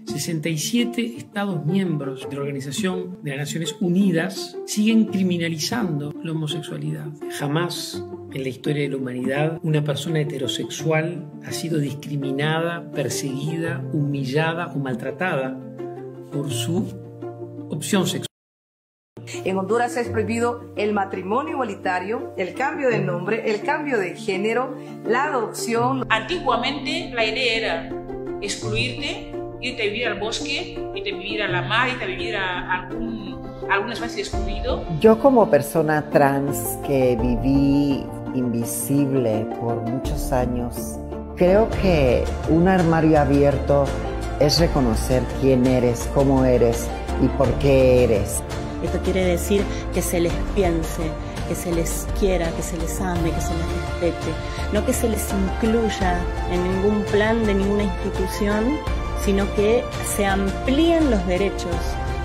67 Estados miembros de la Organización de las Naciones Unidas siguen criminalizando la homosexualidad. Jamás en la historia de la humanidad una persona heterosexual ha sido discriminada, perseguida, humillada o maltratada por su opción sexual. En Honduras es prohibido el matrimonio igualitario, el cambio de nombre, el cambio de género, la adopción. Antiguamente la idea era excluirte, irte a vivir al bosque, irte a vivir a la mar, irte a vivir a alguna especie de excluido. Yo como persona trans que viví invisible por muchos años, creo que un armario abierto es reconocer quién eres, cómo eres y por qué eres. Esto quiere decir que se les piense, que se les quiera, que se les ame, que se les respete, no que se les incluya en ningún plan de ninguna institución, sino que se amplíen los derechos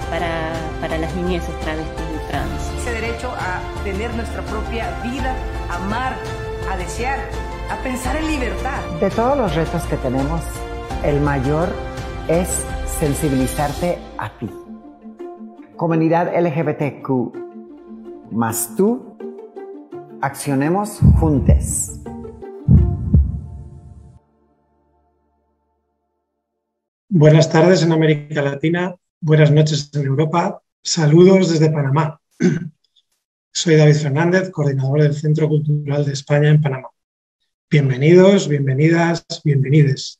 para las niñeces travestis y trans. Ese derecho a tener nuestra propia vida, a amar, a desear, a pensar en libertad. De todos los retos que tenemos, el mayor es sensibilizarte a ti. Comunidad LGBTQ, más tú, accionemos juntos. Buenas tardes en América Latina, buenas noches en Europa, saludos desde Panamá. Soy David Fernández, coordinador del Centro Cultural de España en Panamá. Bienvenidos, bienvenidas, bienvenides.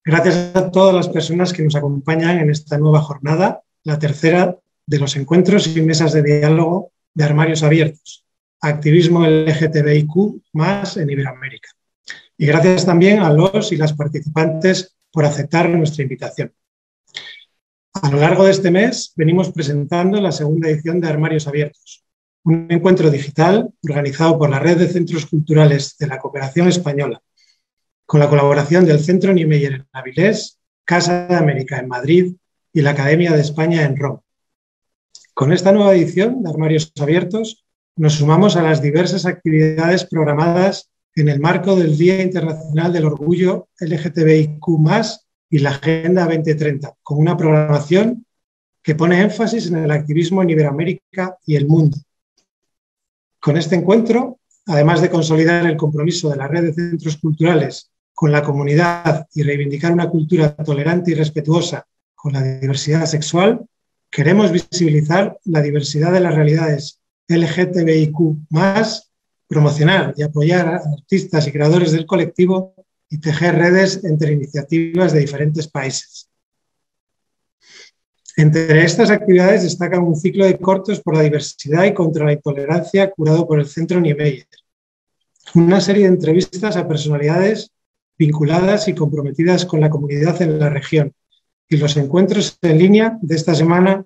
Gracias a todas las personas que nos acompañan en esta nueva jornada, la tercera de los encuentros y mesas de diálogo de Armarios Abiertos, activismo LGTBIQ+ en Iberoamérica. Y gracias también a los y las participantes por aceptar nuestra invitación. A lo largo de este mes venimos presentando la segunda edición de Armarios Abiertos, un encuentro digital organizado por la Red de Centros Culturales de la Cooperación Española, con la colaboración del Centro Niemeyer en Avilés, Casa de América en Madrid y la Academia de España en Roma. Con esta nueva edición de Armarios Abiertos nos sumamos a las diversas actividades programadas en el marco del Día Internacional del Orgullo LGTBIQ+ y la Agenda 2030, con una programación que pone énfasis en el activismo en Iberoamérica y el mundo. Con este encuentro, además de consolidar el compromiso de la Red de Centros Culturales con la comunidad y reivindicar una cultura tolerante y respetuosa con la diversidad sexual, queremos visibilizar la diversidad de las realidades LGTBIQ+, promocionar y apoyar a artistas y creadores del colectivo y tejer redes entre iniciativas de diferentes países. Entre estas actividades destacan un ciclo de cortos por la diversidad y contra la intolerancia curado por el Centro Niemeyer, una serie de entrevistas a personalidades vinculadas y comprometidas con la comunidad en la región, y los encuentros en línea de esta semana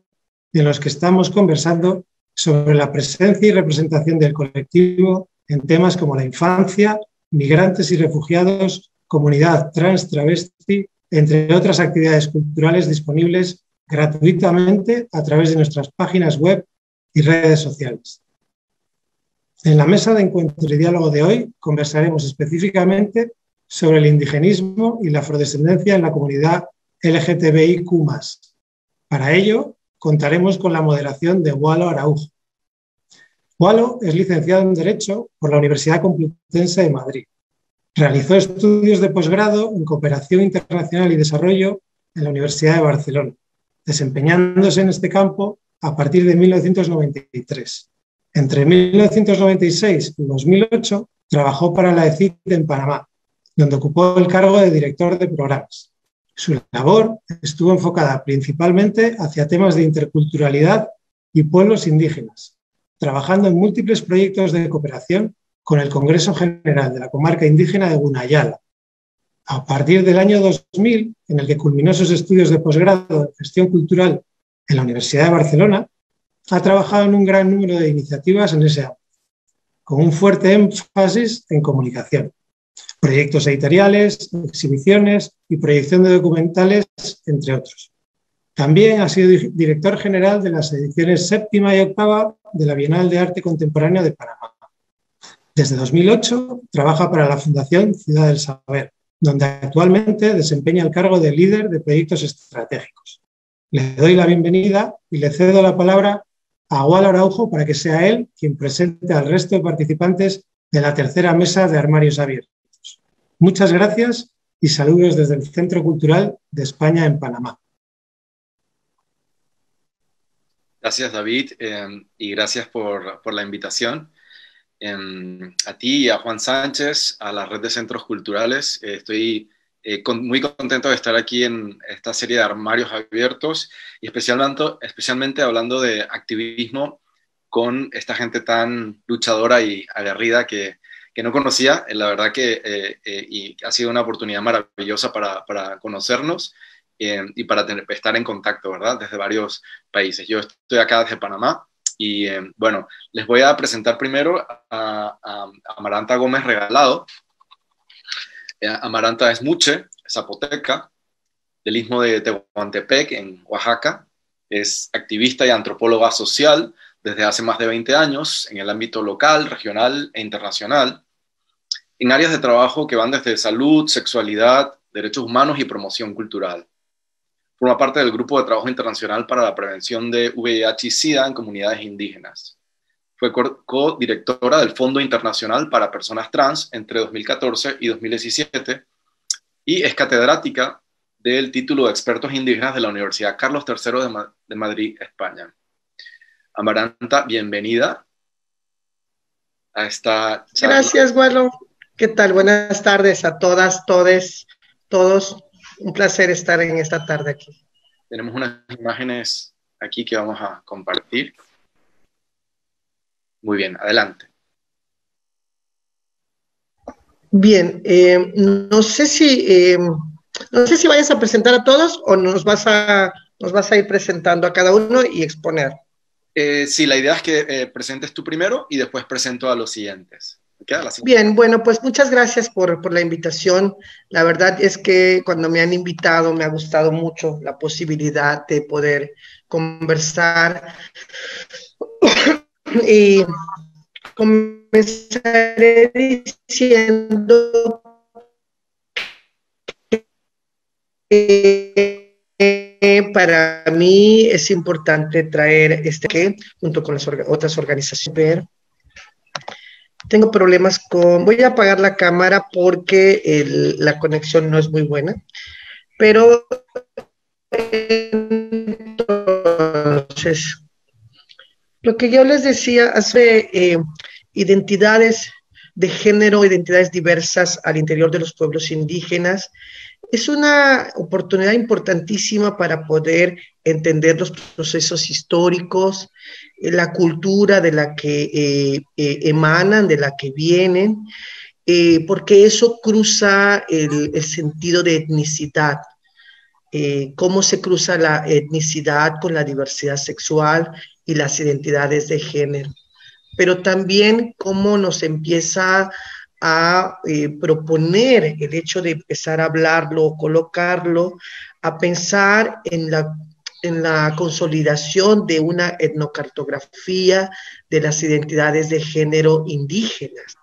en los que estamos conversando sobre la presencia y representación del colectivo en temas como la infancia, migrantes y refugiados, comunidad trans, travesti, entre otras actividades culturales disponibles gratuitamente a través de nuestras páginas web y redes sociales. En la mesa de encuentro y diálogo de hoy conversaremos específicamente sobre el indigenismo y la afrodescendencia en la comunidad LGTBIQ+. Para ello, contaremos con la moderación de Walo Araujo. Walo es licenciado en Derecho por la Universidad Complutense de Madrid. Realizó estudios de posgrado en Cooperación Internacional y Desarrollo en la Universidad de Barcelona, desempeñándose en este campo a partir de 1993. Entre 1996 y 2008 trabajó para la ECID en Panamá, donde ocupó el cargo de director de programas. Su labor estuvo enfocada principalmente hacia temas de interculturalidad y pueblos indígenas, trabajando en múltiples proyectos de cooperación con el Congreso General de la Comarca Indígena de Gunayala. A partir del año 2000, en el que culminó sus estudios de posgrado en Gestión Cultural en la Universidad de Barcelona, ha trabajado en un gran número de iniciativas en ese ámbito, con un fuerte énfasis en comunicación, proyectos editoriales, exhibiciones y proyección de documentales, entre otros. También ha sido director general de las ediciones 7ª y 8ª de la Bienal de Arte Contemporáneo de Panamá. Desde 2008 trabaja para la Fundación Ciudad del Saber, donde actualmente desempeña el cargo de líder de proyectos estratégicos. Le doy la bienvenida y le cedo la palabra a Agualo Araujo para que sea él quien presente al resto de participantes de la tercera mesa de Armarios Abiertos. Muchas gracias y saludos desde el Centro Cultural de España en Panamá. Gracias, David, y gracias por la invitación. A ti y a Juan Sánchez, a la Red de Centros Culturales. Estoy muy contento de estar aquí en esta serie de Armarios Abiertos y especialmente hablando de activismo con esta gente tan luchadora y aguerrida que no conocía. La verdad que y ha sido una oportunidad maravillosa para conocernos y para estar en contacto, ¿verdad? Desde varios países. Yo estoy acá desde Panamá y bueno, les voy a presentar primero a Amaranta Gómez Regalado. Amaranta es muche, zapoteca, del istmo de Tehuantepec, en Oaxaca. Es activista y antropóloga social desde hace más de 20 años en el ámbito local, regional e internacional, en áreas de trabajo que van desde salud, sexualidad, derechos humanos y promoción cultural. Forma parte del Grupo de Trabajo Internacional para la Prevención de VIH y SIDA en comunidades indígenas. Fue co-directora del Fondo Internacional para Personas Trans entre 2014 y 2017 y es catedrática del título de Expertos Indígenas de la Universidad Carlos III de Madrid, España. Amaranta, bienvenida a esta charla. Gracias, Gualo. ¿Qué tal? Buenas tardes a todas, todos. Un placer estar en esta tarde aquí. Tenemos unas imágenes aquí que vamos a compartir. Muy bien, adelante. Bien, no sé si vayas a presentar a todos o nos vas a ir presentando a cada uno y exponer. Sí, la idea es que presentes tú primero y después presento a los siguientes. Bien, bueno, pues muchas gracias por la invitación. La verdad es que cuando me han invitado me ha gustado mucho la posibilidad de poder conversar. Y comenzaré diciendo que para mí es importante traer junto con las otras organizaciones. Tengo problemas voy a apagar la cámara porque la conexión no es muy buena, pero entonces, lo que yo les decía hace identidades de género, identidades diversas al interior de los pueblos indígenas, es una oportunidad importantísima para poder entender los procesos históricos, la cultura de la que emanan, de la que vienen, porque eso cruza el sentido de etnicidad, cómo se cruza la etnicidad con la diversidad sexual y las identidades de género, pero también cómo nos empieza a proponer el hecho de empezar a hablarlo, colocarlo, a pensar en la consolidación de una etnocartografía de las identidades de género indígenas.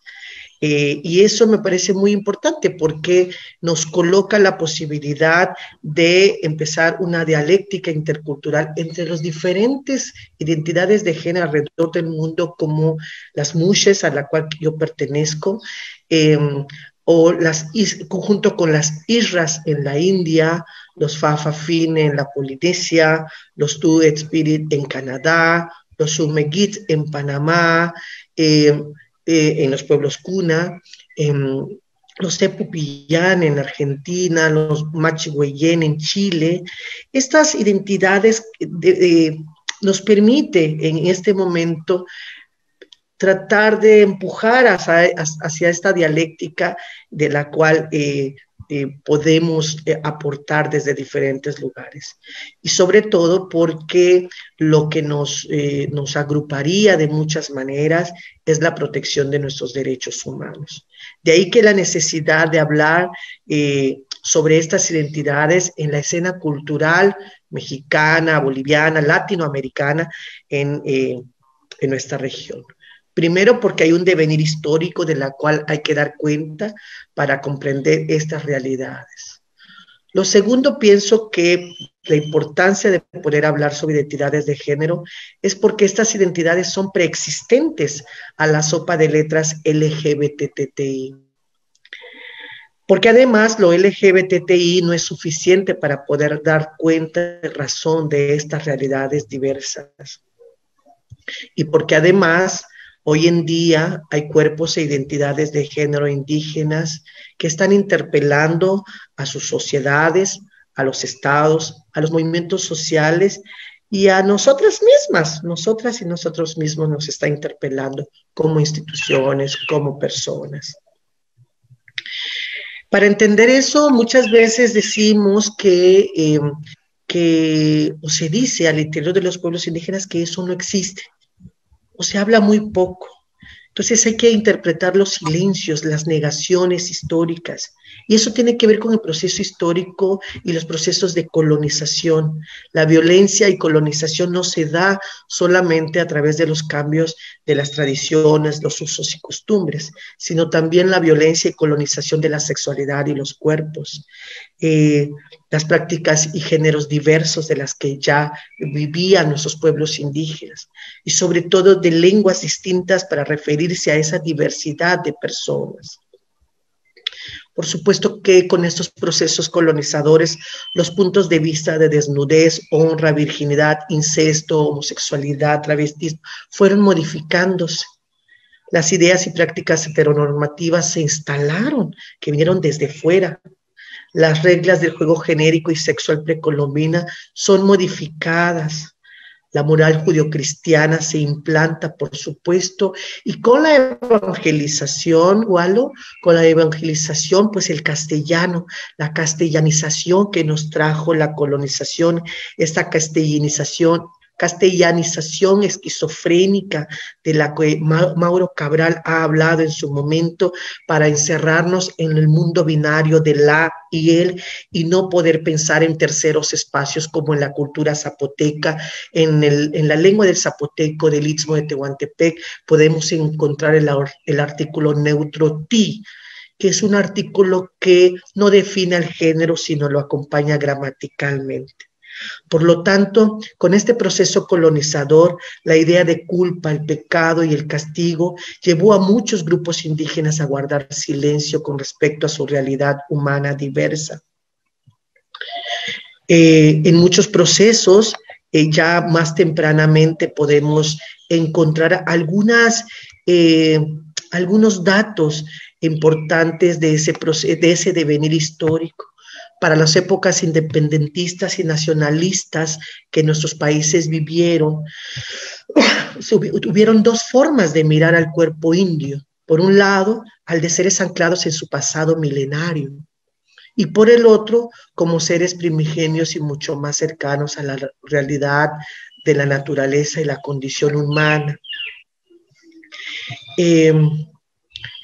Y eso me parece muy importante porque nos coloca la posibilidad de empezar una dialéctica intercultural entre las diferentes identidades de género alrededor del mundo, como las muxes a la cual yo pertenezco, o junto con las isras en la India, los Fa'afafine en la Polinesia, los Tu'et Spirit en Canadá, los Sumegit en Panamá, en los pueblos Kuna, los Tepupillán en Argentina, los Machihueyén en Chile. Estas identidades nos permite en este momento tratar de empujar hacia esta dialéctica de la cual podemos aportar desde diferentes lugares. Y sobre todo porque lo que nos agruparía de muchas maneras es la protección de nuestros derechos humanos. De ahí que la necesidad de hablar sobre estas identidades en la escena cultural mexicana, boliviana, latinoamericana en nuestra región. Primero, porque hay un devenir histórico de la cual hay que dar cuenta para comprender estas realidades. Lo segundo, pienso que la importancia de poder hablar sobre identidades de género es porque estas identidades son preexistentes a la sopa de letras LGBTTI. Porque además lo LGBTI no es suficiente para poder dar cuenta de razón de estas realidades diversas. Y porque además hoy en día hay cuerpos e identidades de género indígenas que están interpelando a sus sociedades, a los estados, a los movimientos sociales y a nosotras mismas, nosotras y nosotros mismos nos está interpelando como instituciones, como personas. Para entender eso, muchas veces decimos o se dice al interior de los pueblos indígenas que eso no existe, o se habla muy poco. Entonces hay que interpretar los silencios, las negaciones históricas. Y eso tiene que ver con el proceso histórico y los procesos de colonización. La violencia y colonización no se da solamente a través de los cambios de las tradiciones, los usos y costumbres, sino también la violencia y colonización de la sexualidad y los cuerpos. Las prácticas y géneros diversos de las que ya vivían nuestros pueblos indígenas y sobre todo de lenguas distintas para referirse a esa diversidad de personas. Por supuesto que con estos procesos colonizadores, los puntos de vista de desnudez, honra, virginidad, incesto, homosexualidad, travestismo, fueron modificándose. Las ideas y prácticas heteronormativas se instalaron, que vinieron desde fuera. Las reglas del juego genérico y sexual precolombina son modificadas. La moral judio-cristiana se implanta, por supuesto, y con la evangelización, Walo, con la evangelización, pues el castellano, la castellanización que nos trajo la colonización, esta castellanización esquizofrénica de la que Mauro Cabral ha hablado en su momento para encerrarnos en el mundo binario de la y él y no poder pensar en terceros espacios como en la cultura zapoteca, en la lengua del zapoteco del Istmo de Tehuantepec podemos encontrar el artículo neutro ti, que es un artículo que no define al género sino lo acompaña gramaticalmente. Por lo tanto, con este proceso colonizador, la idea de culpa, el pecado y el castigo llevó a muchos grupos indígenas a guardar silencio con respecto a su realidad humana diversa. En muchos procesos, ya más tempranamente podemos encontrar algunos datos importantes de ese devenir histórico. Para las épocas independentistas y nacionalistas que nuestros países vivieron, tuvieron dos formas de mirar al cuerpo indio. Por un lado, al de seres anclados en su pasado milenario, y por el otro, como seres primigenios y mucho más cercanos a la realidad de la naturaleza y la condición humana.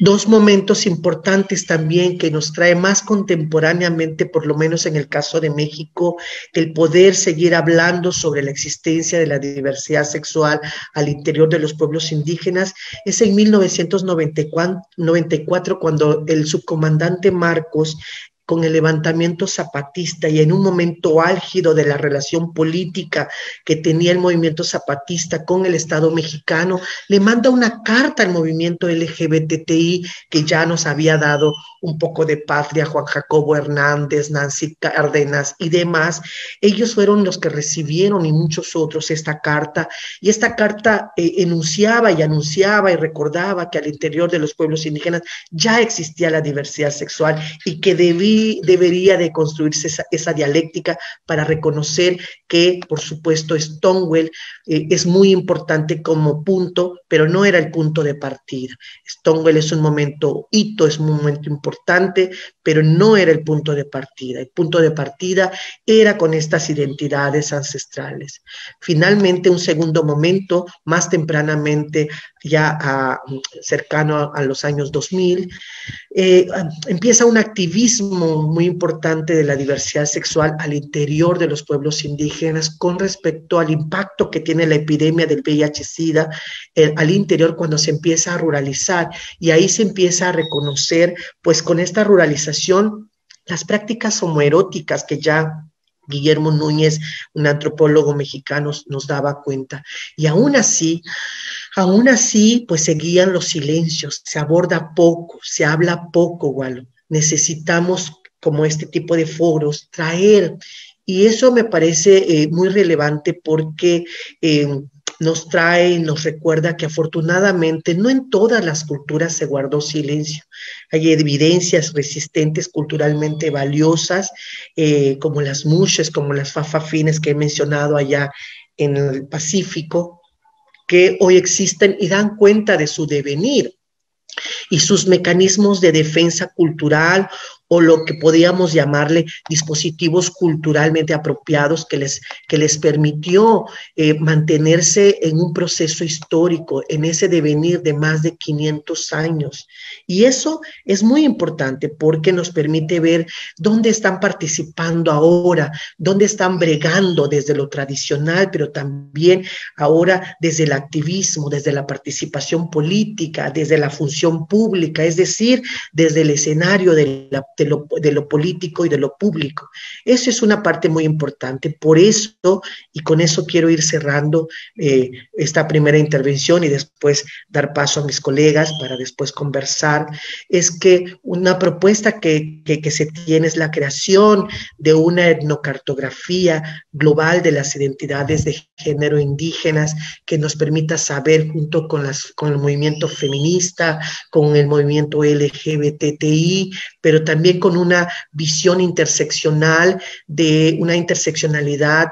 Dos momentos importantes también que nos trae más contemporáneamente, por lo menos en el caso de México, el poder seguir hablando sobre la existencia de la diversidad sexual al interior de los pueblos indígenas, es en 1994 cuando el subcomandante Marcos, con el levantamiento zapatista y en un momento álgido de la relación política que tenía el movimiento zapatista con el Estado mexicano, le manda una carta al movimiento LGBTI que ya nos había dado un poco de patria, Juan Jacobo Hernández, Nancy Cárdenas y demás. Ellos fueron los que recibieron y muchos otros esta carta, y esta carta enunciaba y anunciaba y recordaba que al interior de los pueblos indígenas ya existía la diversidad sexual y que debería de construirse esa dialéctica para reconocer que, por supuesto, Stonewall es muy importante como punto, pero no era el punto de partida. Stonewall es un momento hito, es un momento importante, pero no era el punto de partida. El punto de partida era con estas identidades ancestrales. Finalmente, un segundo momento, más tempranamente, cercano a los años 2000, empieza un activismo muy importante de la diversidad sexual al interior de los pueblos indígenas con respecto al impacto que tiene la epidemia del VIH-Sida al interior cuando se empieza a ruralizar, y ahí se empieza a reconocer, pues con esta ruralización, las prácticas homoeróticas que ya Guillermo Núñez, un antropólogo mexicano, nos daba cuenta. Y aún así, pues seguían los silencios, se aborda poco, se habla poco, Walo. Necesitamos, como este tipo de foros, traer, y eso me parece muy relevante porque nos trae, nos recuerda que afortunadamente no en todas las culturas se guardó silencio. Hay evidencias resistentes culturalmente valiosas, como las mushes, como las fafafines que he mencionado allá en el Pacífico, que hoy existen y dan cuenta de su devenir y sus mecanismos de defensa cultural, o lo que podríamos llamarle dispositivos culturalmente apropiados que les permitió mantenerse en un proceso histórico, en ese devenir de más de 500 años. Y eso es muy importante porque nos permite ver dónde están participando ahora, dónde están bregando desde lo tradicional, pero también ahora desde el activismo, desde la participación política, desde la función pública, es decir, desde el escenario de lo político y de lo público. Eso es una parte muy importante. Por eso, y con eso quiero ir cerrando esta primera intervención y después dar paso a mis colegas para después conversar, es que una propuesta que se tiene es la creación de una etnocartografía global de las identidades de género indígenas que nos permita saber, junto con el movimiento feminista, con el movimiento LGBTI, pero también con una visión interseccional, de una interseccionalidad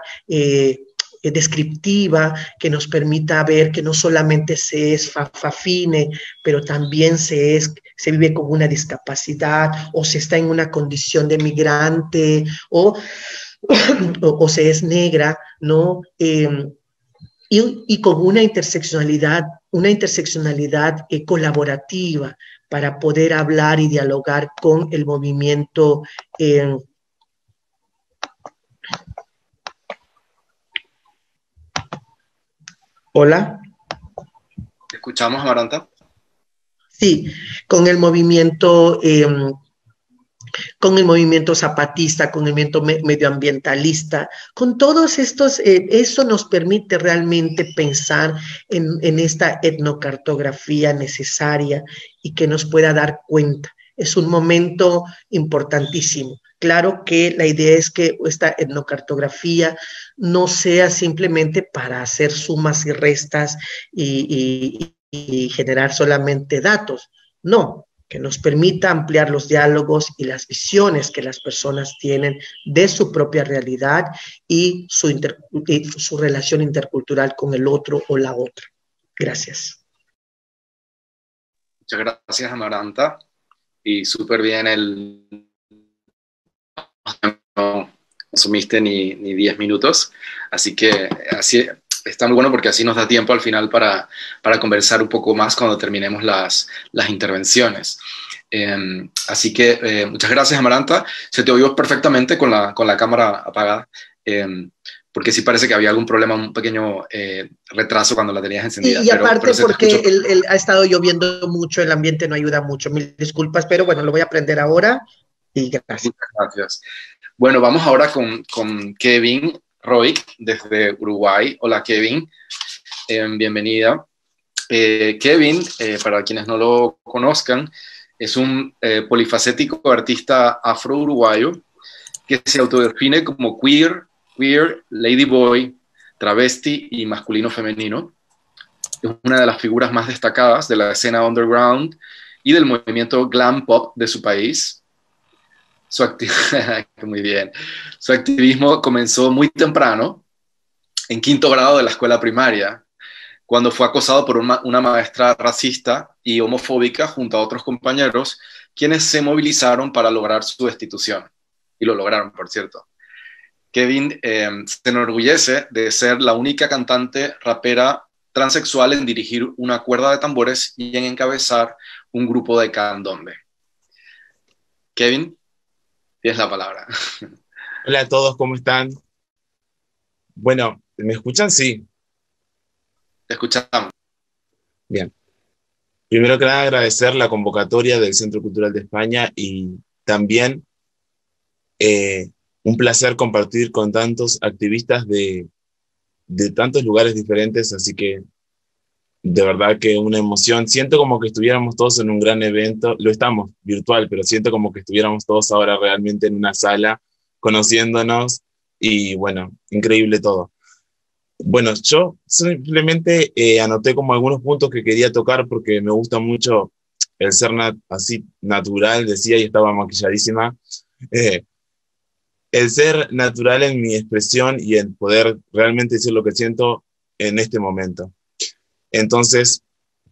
descriptiva que nos permita ver que no solamente se es fafafine, pero también se vive con una discapacidad, o se está en una condición de migrante, o se es negra, ¿no? Y con una interseccionalidad colaborativa para poder hablar y dialogar con el movimiento. Hola. ¿Te escuchamos, Amaranta? Sí, con el movimiento zapatista, con el movimiento medioambientalista, con todos estos, eso nos permite realmente pensar en esta etnocartografía necesaria y que nos pueda dar cuenta. Es un momento importantísimo. Claro que la idea es que esta etnocartografía no sea simplemente para hacer sumas y restas y generar solamente datos, no, que nos permita ampliar los diálogos y las visiones que las personas tienen de su propia realidad y su relación intercultural con el otro o la otra. Gracias. Muchas gracias, Amaranta. Y súper bien no consumiste ni 10 minutos. Así que así está muy bueno porque así nos da tiempo al final para conversar un poco más cuando terminemos las intervenciones. Así que muchas gracias, Amaranta. Se te oyó perfectamente con la cámara apagada, porque sí parece que había algún problema, un pequeño retraso cuando la tenías encendida. Y aparte pero porque ha estado lloviendo mucho, el ambiente no ayuda mucho. Mil disculpas, pero bueno, lo voy a aprender ahora y gracias. Muchas gracias. Bueno, vamos ahora con Kevin Roig, desde Uruguay. Hola, Kevin. Bienvenida. Kevin, para quienes no lo conozcan, es un polifacético artista afro-uruguayo que se autodefine como queer, ladyboy, travesti y masculino-femenino. Es una de las figuras más destacadas de la escena underground y del movimiento glam pop de su país. Muy bien. Su activismo comenzó muy temprano, en 5º grado de la escuela primaria, cuando fue acosado por una maestra racista y homofóbica junto a otros compañeros, quienes se movilizaron para lograr su destitución. Y lo lograron, por cierto. Kevin se enorgullece de ser la única cantante rapera transexual en dirigir una cuerda de tambores y en encabezar un grupo de candombe. Kevin, tienes la palabra. Hola a todos, ¿cómo están? Bueno, ¿me escuchan? Sí. Te escuchamos. Bien. Primero que nada, agradecer la convocatoria del Centro Cultural de España y también un placer compartir con tantos activistas de tantos lugares diferentes, así que de verdad que una emoción. Siento como que estuviéramos todos en un gran evento, lo estamos virtual, pero siento como que estuviéramos todos ahora realmente en una sala, conociéndonos y bueno, increíble todo. Bueno, yo simplemente anoté como algunos puntos que quería tocar porque me gusta mucho el ser así natural, decía, y estaba maquilladísima. El ser natural en mi expresión y el poder realmente decir lo que siento en este momento. Entonces,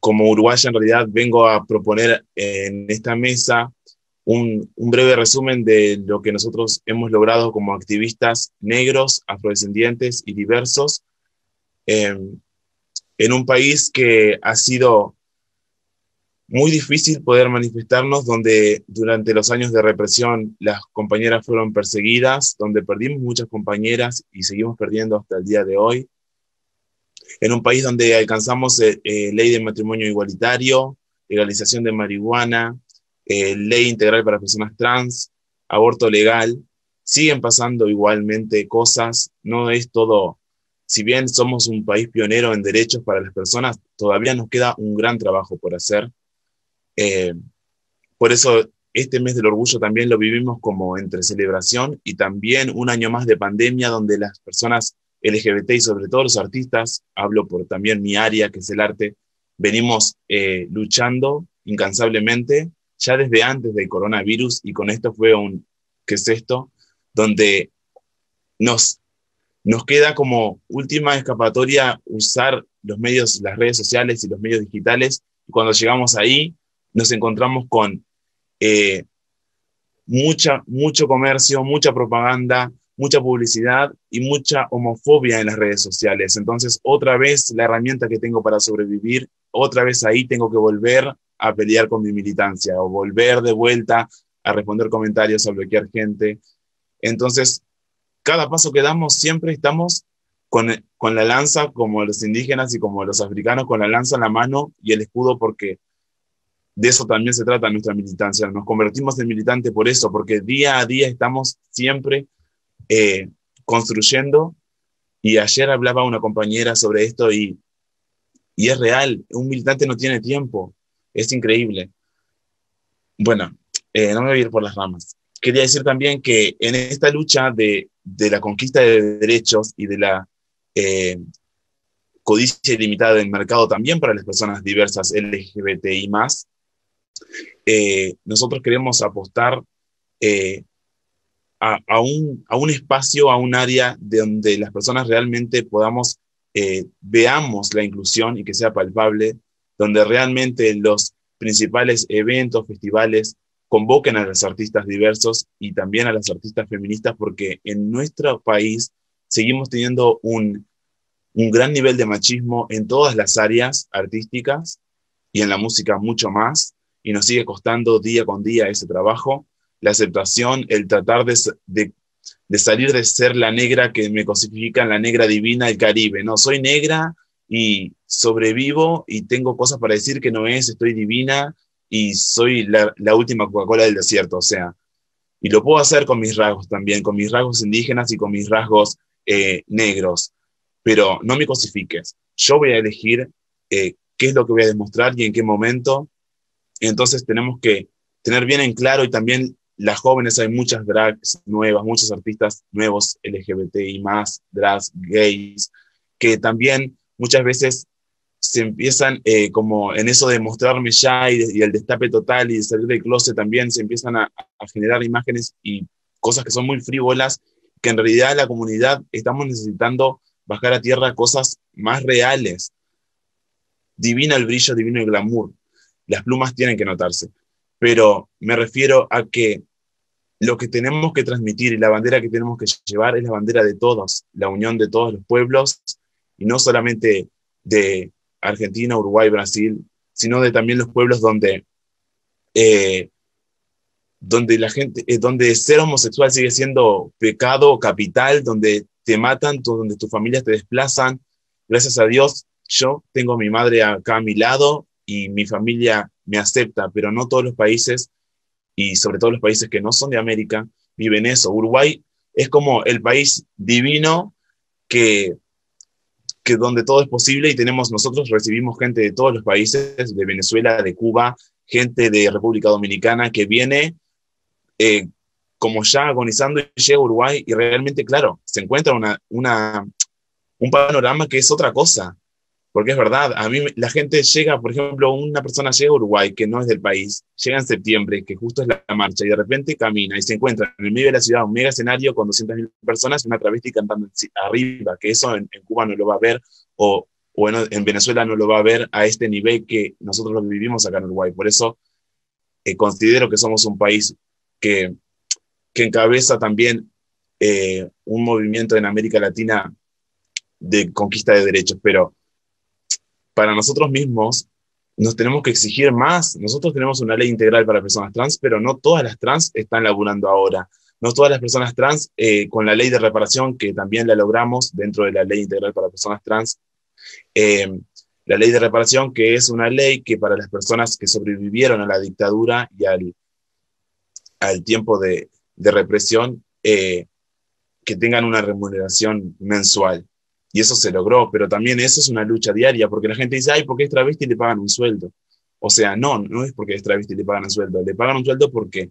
como uruguaya en realidad vengo a proponer en esta mesa un breve resumen de lo que nosotros hemos logrado como activistas negros, afrodescendientes y diversos en un país que ha sido muy difícil poder manifestarnos, donde durante los años de represión las compañeras fueron perseguidas, donde perdimos muchas compañeras y seguimos perdiendo hasta el día de hoy. En un país donde alcanzamos ley de matrimonio igualitario, legalización de marihuana, ley integral para personas trans, aborto legal, siguen pasando igualmente cosas, no es todo, si bien somos un país pionero en derechos para las personas, todavía nos queda un gran trabajo por hacer. Por eso este mes del orgullo también lo vivimos como entre celebración y también un año más de pandemia donde las personas LGBT y sobre todo los artistas, hablo por también mi área que es el arte, venimos luchando incansablemente ya desde antes del coronavirus y con esto fue ¿qué es esto? Donde nos queda como última escapatoria usar los medios, las redes sociales y los medios digitales y cuando llegamos ahí nos encontramos con mucho comercio, mucha propaganda, mucha publicidad y mucha homofobia en las redes sociales. Entonces, otra vez la herramienta que tengo para sobrevivir, otra vez ahí tengo que volver a pelear con mi militancia o volver de vuelta a responder comentarios, a bloquear gente. Entonces, cada paso que damos siempre estamos con la lanza, como los indígenas y como los africanos, con la lanza en la mano y el escudo porque de eso también se trata nuestra militancia. Nos convertimos en militante por eso, porque día a día estamos siempre construyendo. Y ayer hablaba una compañera sobre esto y es real. Un militante no tiene tiempo. Es increíble. Bueno, no me voy a ir por las ramas. Quería decir también que en esta lucha de la conquista de derechos y de la codicia ilimitada del mercado también para las personas diversas LGBTI+, nosotros queremos apostar a un espacio, a un área donde las personas realmente podamos, veamos la inclusión y que sea palpable, donde realmente los principales eventos, festivales, convoquen a los artistas diversos y también a las artistas feministas, porque en nuestro país seguimos teniendo un gran nivel de machismo en todas las áreas artísticas y en la música mucho más, y nos sigue costando día con día ese trabajo, la aceptación, el tratar de salir de ser la negra que me cosifican, la negra divina del Caribe. No, soy negra y sobrevivo y tengo cosas para decir que no es, estoy divina y soy la última Coca-Cola del desierto, o sea, y lo puedo hacer con mis rasgos también, con mis rasgos indígenas y con mis rasgos negros, pero no me cosifiques. Yo voy a elegir qué es lo que voy a demostrar y en qué momento. Entonces tenemos que tener bien en claro, y también las jóvenes, hay muchas drags nuevas, muchos artistas nuevos, LGBTI+, drags, gays, que también muchas veces se empiezan como en eso de mostrarme ya y el destape total y de salir del closet también se empiezan a generar imágenes y cosas que son muy frívolas, que en realidad la comunidad estamos necesitando bajar a tierra cosas más reales. Divina el brillo, divino el glamour. Las plumas tienen que notarse, pero me refiero a que lo que tenemos que transmitir y la bandera que tenemos que llevar es la bandera de todos, la unión de todos los pueblos, y no solamente de Argentina, Uruguay, Brasil, sino de también los pueblos donde la gente, donde ser homosexual sigue siendo pecado capital, donde te matan, donde tus familias te desplazan. Gracias a Dios, yo tengo a mi madre acá a mi lado y mi familia me acepta, pero no todos los países, y sobre todo los países que no son de América, viven eso. Uruguay es como el país divino que donde todo es posible, y nosotros recibimos gente de todos los países, de Venezuela, de Cuba, gente de República Dominicana que viene como ya agonizando y llega a Uruguay y realmente, claro, se encuentra un panorama que es otra cosa, porque es verdad, a mí la gente llega, por ejemplo, una persona llega a Uruguay que no es del país, llega en septiembre, que justo es la marcha, y de repente camina y se encuentra en el medio de la ciudad un mega escenario con 200.000 personas y una travesti cantando arriba, que eso en Cuba no lo va a ver, o bueno, en Venezuela no lo va a ver a este nivel que nosotros lo vivimos acá en Uruguay. Por eso considero que somos un país que encabeza también un movimiento en América Latina de conquista de derechos, pero para nosotros mismos nos tenemos que exigir más. Nosotros tenemos una ley integral para personas trans, pero no todas las trans están laburando ahora. No todas las personas trans, con la ley de reparación, que también la logramos dentro de la ley integral para personas trans, la ley de reparación, que es una ley que para las personas que sobrevivieron a la dictadura y al tiempo de represión, que tengan una remuneración mensual. Y eso se logró, pero también eso es una lucha diaria, porque la gente dice, ay, ¿por qué es travesti y le pagan un sueldo? O sea, no es porque es travesti y le pagan un sueldo porque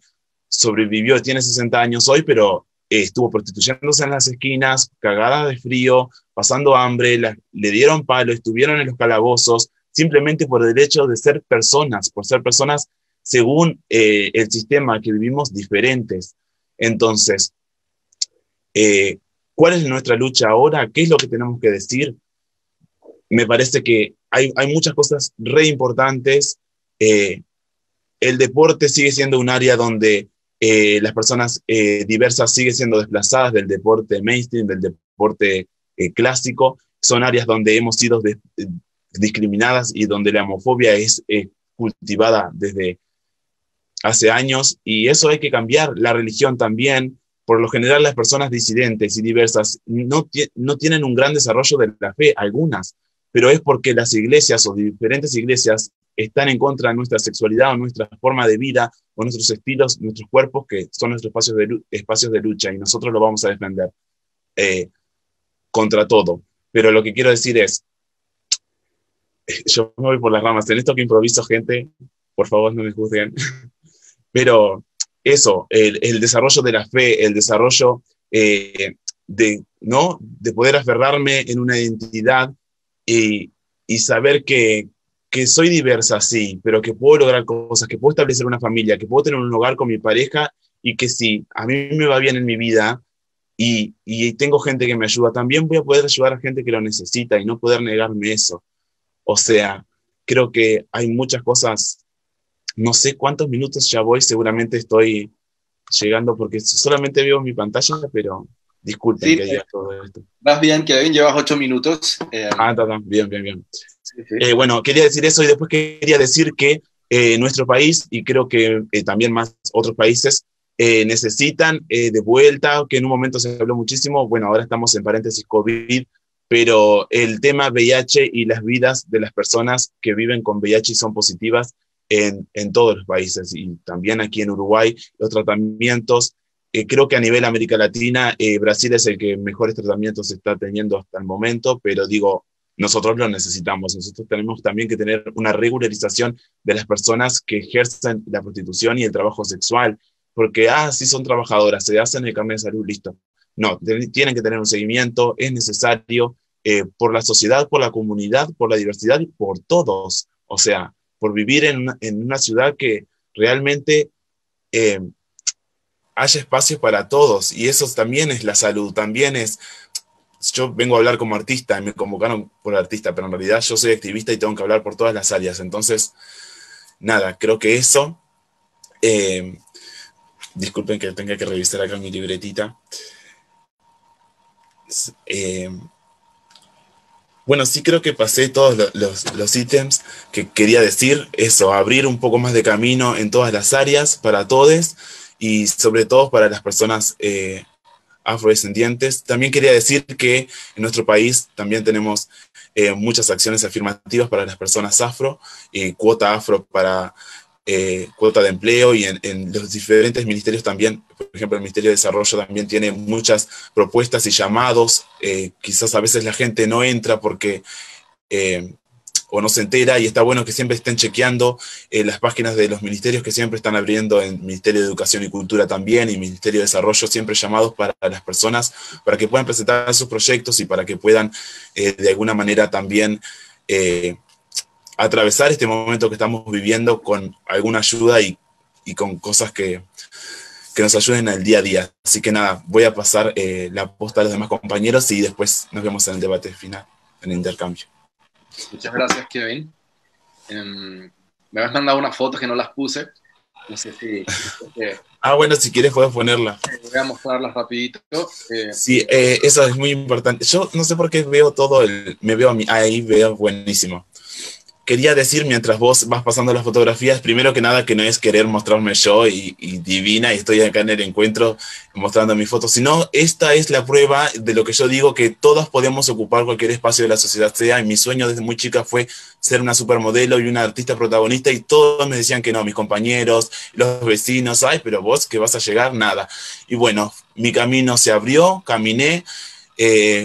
sobrevivió, tiene 60 años hoy, pero estuvo prostituyéndose en las esquinas, cagada de frío, pasando hambre, le dieron palo, estuvieron en los calabozos, simplemente por el hecho de ser personas, por ser personas según el sistema que vivimos diferentes. Entonces, ¿cuál es nuestra lucha ahora? ¿Qué es lo que tenemos que decir? Me parece que hay muchas cosas re importantes. El deporte sigue siendo un área donde las personas diversas siguen siendo desplazadas del deporte mainstream, del deporte clásico. Son áreas donde hemos sido discriminadas y donde la homofobia es cultivada desde hace años, y eso hay que cambiar. La religión también. Por lo general, las personas disidentes y diversas no tienen un gran desarrollo de la fe, algunas, pero es porque las iglesias o diferentes iglesias están en contra de nuestra sexualidad o nuestra forma de vida o nuestros estilos, nuestros cuerpos, que son nuestros espacios de lucha, y nosotros lo vamos a defender contra todo. Pero lo que quiero decir es, yo me voy por las ramas, en esto que improviso, gente, por favor no me juzguen, pero eso, el desarrollo de la fe, el desarrollo de poder aferrarme en una identidad y saber que soy diversa, sí, pero que puedo lograr cosas, que puedo establecer una familia, que puedo tener un hogar con mi pareja, y que si a mí me va bien en mi vida y tengo gente que me ayuda, también voy a poder ayudar a gente que lo necesita y no poder negarme eso. O sea, creo que hay muchas cosas. No sé cuántos minutos ya voy, seguramente estoy llegando porque solamente veo mi pantalla, pero disculpen sí, que diga todo esto. Vas bien, Kevin, llevas 8 minutos. Bien. Sí. Bueno, quería decir eso, y después quería decir que nuestro país, y creo que también más otros países, necesitan de vuelta, que en un momento se habló muchísimo, bueno, ahora estamos en paréntesis COVID, pero el tema VIH y las vidas de las personas que viven con VIH y son positivas en todos los países, y también aquí en Uruguay, los tratamientos. Creo que a nivel América Latina, Brasil es el que mejores tratamientos está teniendo hasta el momento, pero digo, nosotros lo necesitamos. Nosotros tenemos también que tener una regularización de las personas que ejercen la prostitución y el trabajo sexual, porque, sí son trabajadoras, se hacen el carnet de salud, listo. No, tienen que tener un seguimiento, es necesario por la sociedad, por la comunidad, por la diversidad y por todos. O sea, por vivir en una ciudad que realmente haya espacios para todos, y eso también es la salud, también es... Yo vengo a hablar como artista, me convocaron por artista, pero en realidad yo soy activista y tengo que hablar por todas las áreas. Entonces, nada, creo que eso... disculpen que tenga que revisar acá mi libretita. Bueno, sí creo que pasé todos los ítems que quería decir. Eso, abrir un poco más de camino en todas las áreas para todos y sobre todo para las personas afrodescendientes. También quería decir que en nuestro país también tenemos muchas acciones afirmativas para las personas afro, cuota afro para cuota de empleo, y en los diferentes ministerios también. Por ejemplo, el Ministerio de Desarrollo también tiene muchas propuestas y llamados. Quizás a veces la gente no entra porque o no se entera, y está bueno que siempre estén chequeando las páginas de los ministerios que siempre están abriendo, en Ministerio de Educación y Cultura también, y Ministerio de Desarrollo, siempre llamados para las personas, para que puedan presentar sus proyectos y para que puedan de alguna manera también atravesar este momento que estamos viviendo con alguna ayuda y con cosas que nos ayuden al día a día. Así que nada, voy a pasar la posta a los demás compañeros y después nos vemos en el debate final, en el intercambio. Muchas gracias, Kevin. Me habías mandado unas fotos que no las puse. No sé si... bueno, si quieres puedes ponerla. Voy a mostrarlas rapidito. Sí, eso es muy importante. Yo no sé por qué veo todo me veo a mí, ahí veo buenísimo. Quería decir, mientras vos vas pasando las fotografías, primero que nada, que no es querer mostrarme yo y divina, y estoy acá en el encuentro mostrando mis fotos, sino esta es la prueba de lo que yo digo, que todos podemos ocupar cualquier espacio de la sociedad sea, y mi sueño desde muy chica fue ser una supermodelo y una artista protagonista, y todos me decían que no, mis compañeros, los vecinos, ay, pero vos que vas a llegar, nada. Y bueno, mi camino se abrió, caminé,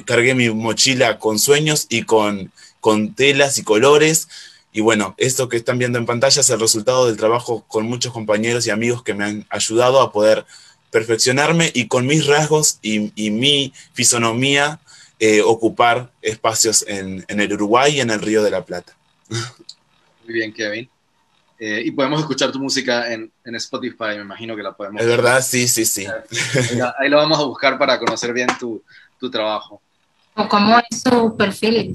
cargué mi mochila con sueños y con telas y colores. Y bueno, esto que están viendo en pantalla es el resultado del trabajo con muchos compañeros y amigos que me han ayudado a poder perfeccionarme y con mis rasgos y mi fisonomía ocupar espacios en el Uruguay y en el Río de la Plata. Muy bien, Kevin. Y podemos escuchar tu música en Spotify, me imagino que la podemos. Es verdad, sí. Ahí lo vamos a buscar para conocer bien tu trabajo. ¿Cómo es su perfil?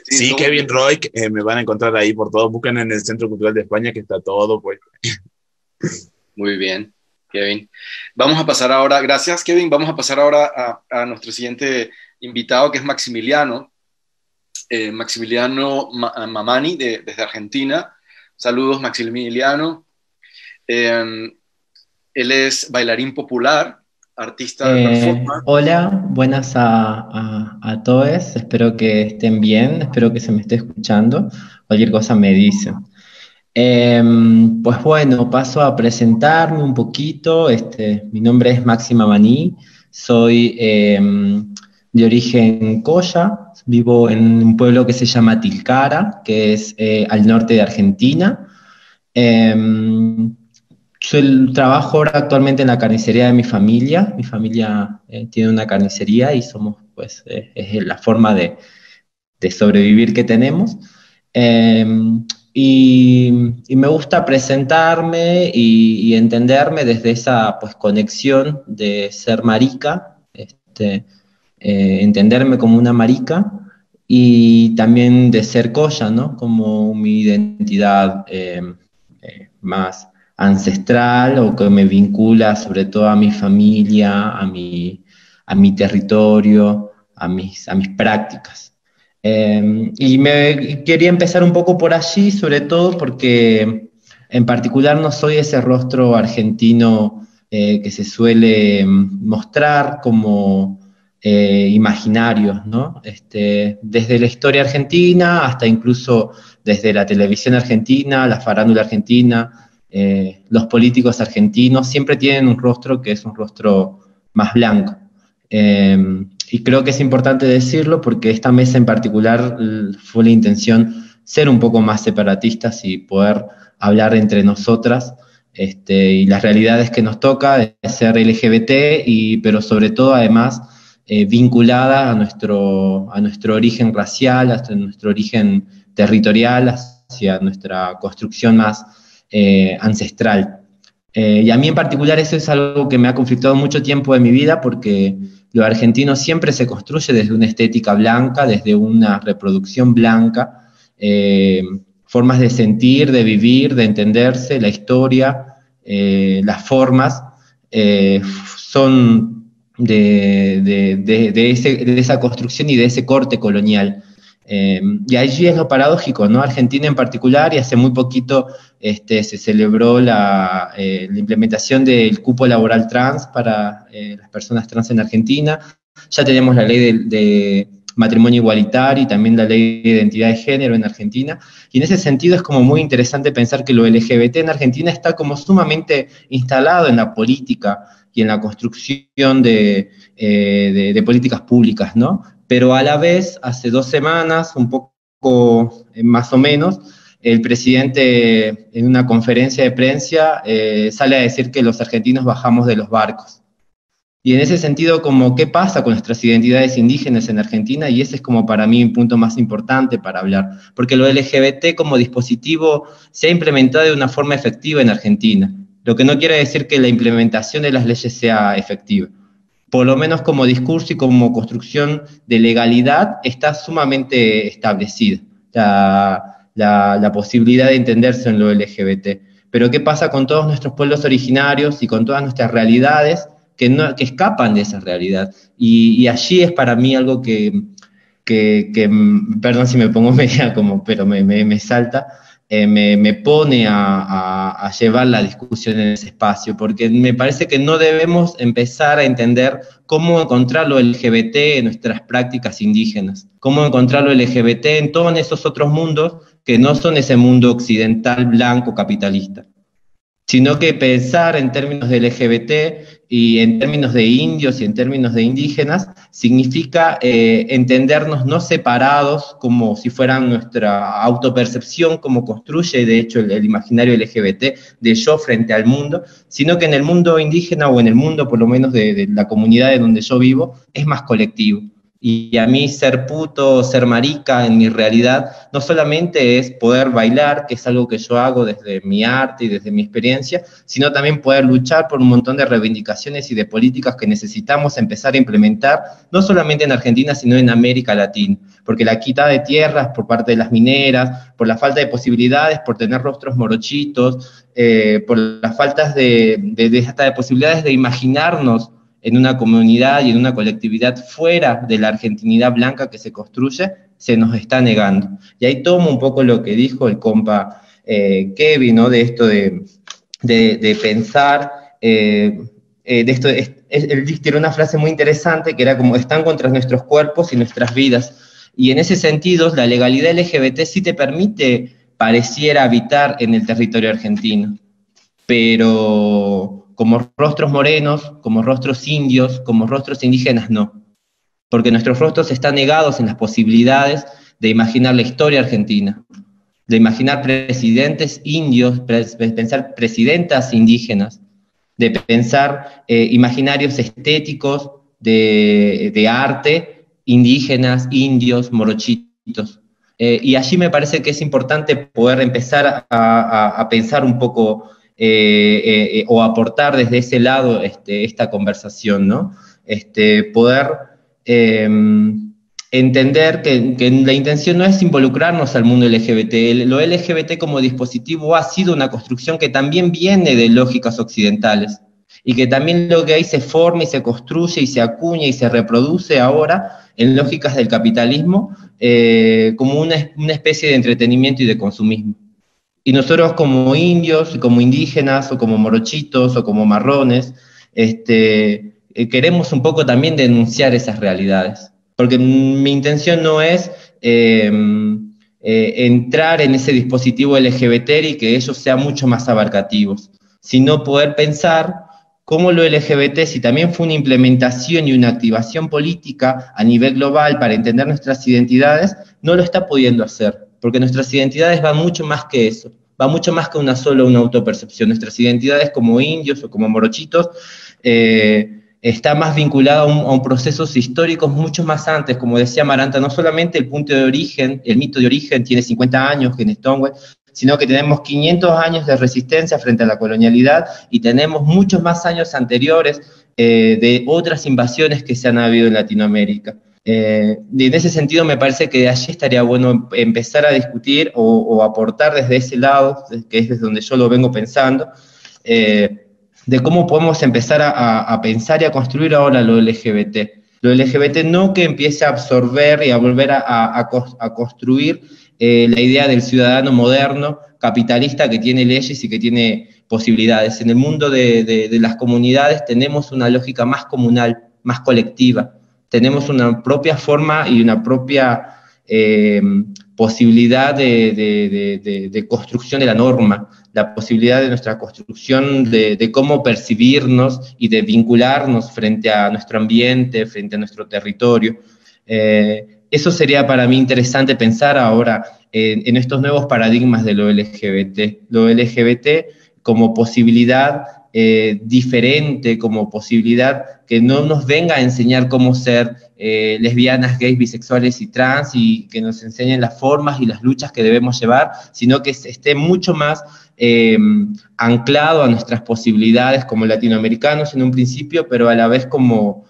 Sí, Kevin Roy, me van a encontrar ahí por todo. Busquen en el Centro Cultural de España, que está todo, pues. Muy bien, Kevin. Vamos a pasar ahora, gracias, Kevin. Vamos a pasar ahora a nuestro siguiente invitado, que es Maximiliano. Maximiliano Mamani, desde Argentina. Saludos, Maximiliano. Él es bailarín popular, artista de performance. Hola, buenas a todos, espero que estén bien, espero que se me esté escuchando, cualquier cosa me dicen. Pues bueno, paso a presentarme un poquito. Mi nombre es Maxi Mamani, soy de origen Coya, vivo en un pueblo que se llama Tilcara, que es al norte de Argentina. Trabajo ahora actualmente en la carnicería de mi familia. Mi familia tiene una carnicería y somos, pues, es la forma de sobrevivir que tenemos. Y me gusta presentarme y entenderme desde esa, pues, conexión de ser marica, entenderme como una marica, y también de ser Coya, ¿no? Como mi identidad más ancestral, o que me vincula sobre todo a mi familia, a mi territorio, a mis prácticas. Y quería empezar un poco por allí, sobre todo porque en particular no soy ese rostro argentino que se suele mostrar como imaginarios, ¿no? Desde la historia argentina hasta incluso desde la televisión argentina, la farándula argentina, los políticos argentinos siempre tienen un rostro que es un rostro más blanco. Y creo que es importante decirlo porque esta mesa en particular fue la intención ser un poco más separatistas y poder hablar entre nosotras, y las realidades que nos toca de ser LGBT, pero sobre todo además vinculada a nuestro origen racial, hasta nuestro origen territorial, hacia nuestra construcción más ancestral. Y a mí en particular eso es algo que me ha conflictado mucho tiempo de mi vida, porque lo argentino siempre se construye desde una estética blanca, desde una reproducción blanca, formas de sentir, de vivir, de entenderse, la historia, las formas, son de esa construcción y de ese corte colonial. Y allí es lo paradójico, ¿no? Argentina en particular, y hace muy poquito se celebró la implementación del cupo laboral trans para las personas trans en Argentina. Ya tenemos la ley de matrimonio igualitario y también la ley de identidad de género en Argentina, y en ese sentido es como muy interesante pensar que lo LGBT en Argentina está como sumamente instalado en la política y en la construcción de políticas públicas, ¿no? Pero a la vez, hace 2 semanas, un poco más o menos, el presidente en una conferencia de prensa sale a decir que los argentinos bajamos de los barcos. Y en ese sentido, como, ¿qué pasa con nuestras identidades indígenas en Argentina? Y ese es como para mí un punto más importante para hablar, porque lo LGBT como dispositivo se ha implementado de una forma efectiva en Argentina, lo que no quiere decir que la implementación de las leyes sea efectiva. Por lo menos como discurso y como construcción de legalidad está sumamente establecida la posibilidad de entenderse en lo LGBT. Pero ¿qué pasa con todos nuestros pueblos originarios y con todas nuestras realidades que escapan de esa realidad? Y allí es para mí algo que perdón si me pongo media como, pero me salta, me pone a llevar la discusión en ese espacio, porque me parece que no debemos empezar a entender cómo encontrar lo LGBT en nuestras prácticas indígenas, cómo encontrar lo LGBT en todos esos otros mundos que no son ese mundo occidental blanco capitalista, sino que pensar en términos de LGBT y en términos de indios y en términos de indígenas significa entendernos no separados como si fueran nuestra autopercepción, como construye de hecho el imaginario LGBT de yo frente al mundo, sino que en el mundo indígena o en el mundo por lo menos de la comunidad en donde yo vivo es más colectivo. Y a mí ser puto, ser marica en mi realidad, no solamente es poder bailar, que es algo que yo hago desde mi arte y desde mi experiencia, sino también poder luchar por un montón de reivindicaciones y de políticas que necesitamos empezar a implementar, no solamente en Argentina, sino en América Latina. Porque la quita de tierras por parte de las mineras, por la falta de posibilidades, por tener rostros morochitos, por las faltas hasta de posibilidades de imaginarnos en una comunidad y en una colectividad fuera de la argentinidad blanca que se construye, se nos está negando. Y ahí tomo un poco lo que dijo el compa Kevin, ¿no? De esto de pensar, él tiró una frase muy interesante que era como, están contra nuestros cuerpos y nuestras vidas. Y en ese sentido, la legalidad LGBT sí te permite, pareciera, habitar en el territorio argentino, pero como rostros morenos, como rostros indios, como rostros indígenas, no. Porque nuestros rostros están negados en las posibilidades de imaginar la historia argentina, de imaginar presidentes indios, pensar presidentas indígenas, de pensar imaginarios estéticos de arte, indígenas, indios, morochitos. Y allí me parece que es importante poder empezar a pensar un poco o aportar desde ese lado esta conversación, ¿no? Poder entender que la intención no es involucrarnos al mundo LGBT. Lo LGBT como dispositivo ha sido una construcción que también viene de lógicas occidentales, y que también lo que ahí se forma y se construye y se acuña y se reproduce ahora en lógicas del capitalismo como una especie de entretenimiento y de consumismo. Y nosotros como indios, como indígenas, o como morochitos, o como marrones, queremos un poco también denunciar esas realidades. Porque mi intención no es entrar en ese dispositivo LGBT y que ellos sean mucho más abarcativos, sino poder pensar cómo lo LGBT, si también fue una implementación y una activación política a nivel global para entender nuestras identidades, no lo está pudiendo hacer. Porque nuestras identidades van mucho más que eso, va mucho más que una autopercepción. Nuestras identidades como indios o como morochitos está más vinculada a un procesos históricos mucho más antes. Como decía Maranta, no solamente el punto de origen, el mito de origen tiene 50 años en Stonewall, sino que tenemos 500 años de resistencia frente a la colonialidad y tenemos muchos más años anteriores de otras invasiones que se han habido en Latinoamérica. Y en ese sentido me parece que de allí estaría bueno empezar a discutir o aportar desde ese lado, que es desde donde yo lo vengo pensando, de cómo podemos empezar a pensar y a construir ahora lo LGBT. Lo LGBT no que empiece a absorber y a volver a construir la idea del ciudadano moderno, capitalista, que tiene leyes y que tiene posibilidades. En el mundo de las comunidades tenemos una lógica más comunal, más colectiva. Tenemos una propia forma y una propia posibilidad de construcción de la norma, la posibilidad de nuestra construcción de cómo percibirnos y de vincularnos frente a nuestro ambiente, frente a nuestro territorio. Eso sería para mí interesante pensar ahora en estos nuevos paradigmas de lo LGBT. Lo LGBT como posibilidad diferente, como posibilidad que no nos venga a enseñar cómo ser lesbianas, gays, bisexuales y trans, y que nos enseñen las formas y las luchas que debemos llevar, sino que esté mucho más anclado a nuestras posibilidades como latinoamericanos en un principio, pero a la vez como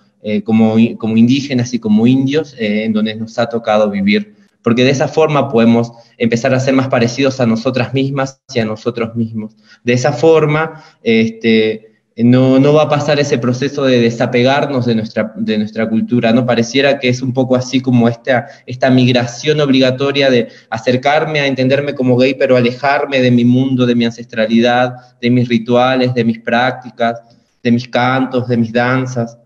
indígenas y como indios, en donde nos ha tocado vivir. Porque de esa forma podemos empezar a ser más parecidos a nosotras mismas y a nosotros mismos. De esa forma, no va a pasar ese proceso de desapegarnos de nuestra cultura, ¿no? Pareciera que es un poco así como esta migración obligatoria de acercarme a entenderme como gay, pero alejarme de mi mundo, de mi ancestralidad, de mis rituales, de mis prácticas, de mis cantos, de mis danzas.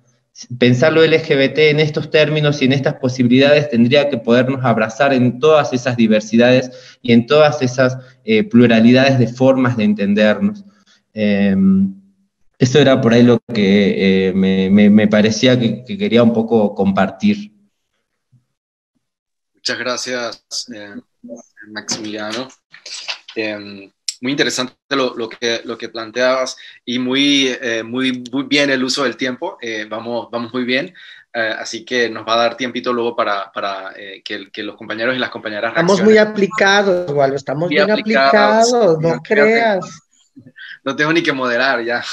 Pensar lo LGBT en estos términos y en estas posibilidades tendría que podernos abrazar en todas esas diversidades y en todas esas pluralidades de formas de entendernos. Eso era por ahí lo que me parecía que quería un poco compartir. Muchas gracias, Maximiliano. Muy interesante lo que planteabas y muy bien el uso del tiempo. Vamos muy bien, así que nos va a dar tiempito luego para que los compañeros y las compañeras reaccionen. Estamos muy aplicados, Walo, estamos bien aplicados, no creas. No tengo ni que moderar ya.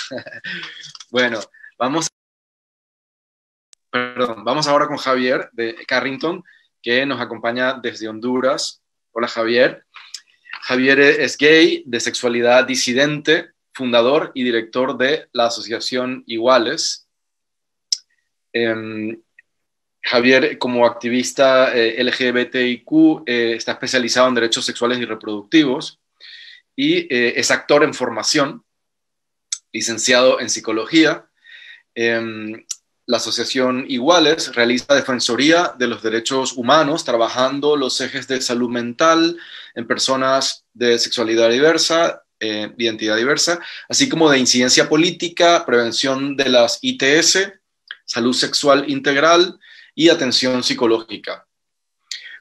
Bueno, vamos ahora con Javier de Carrington, que nos acompaña desde Honduras. Hola, Javier. Javier es gay, de sexualidad disidente, fundador y director de la asociación Iguales. Javier, como activista LGBTIQ, está especializado en derechos sexuales y reproductivos y es actor en formación, licenciado en psicología. La asociación Iguales realiza defensoría de los derechos humanos, trabajando los ejes de salud mental en personas de sexualidad diversa, identidad diversa, así como de incidencia política, prevención de las ITS, salud sexual integral y atención psicológica.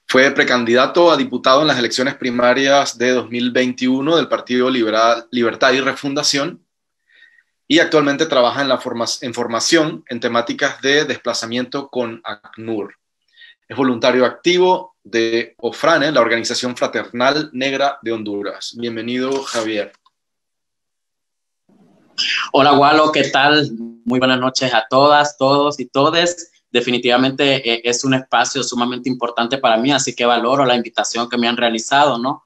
Fue precandidato a diputado en las elecciones primarias de 2021 del Partido Libertad y Refundación, y actualmente trabaja en formación en temáticas de desplazamiento con ACNUR. Es voluntario activo de OFRANE, la Organización Fraternal Negra de Honduras. Bienvenido, Javier. Hola, Walo, ¿qué tal? Muy buenas noches a todas, todos y todes. Definitivamente es un espacio sumamente importante para mí, así que valoro la invitación que me han realizado, ¿no?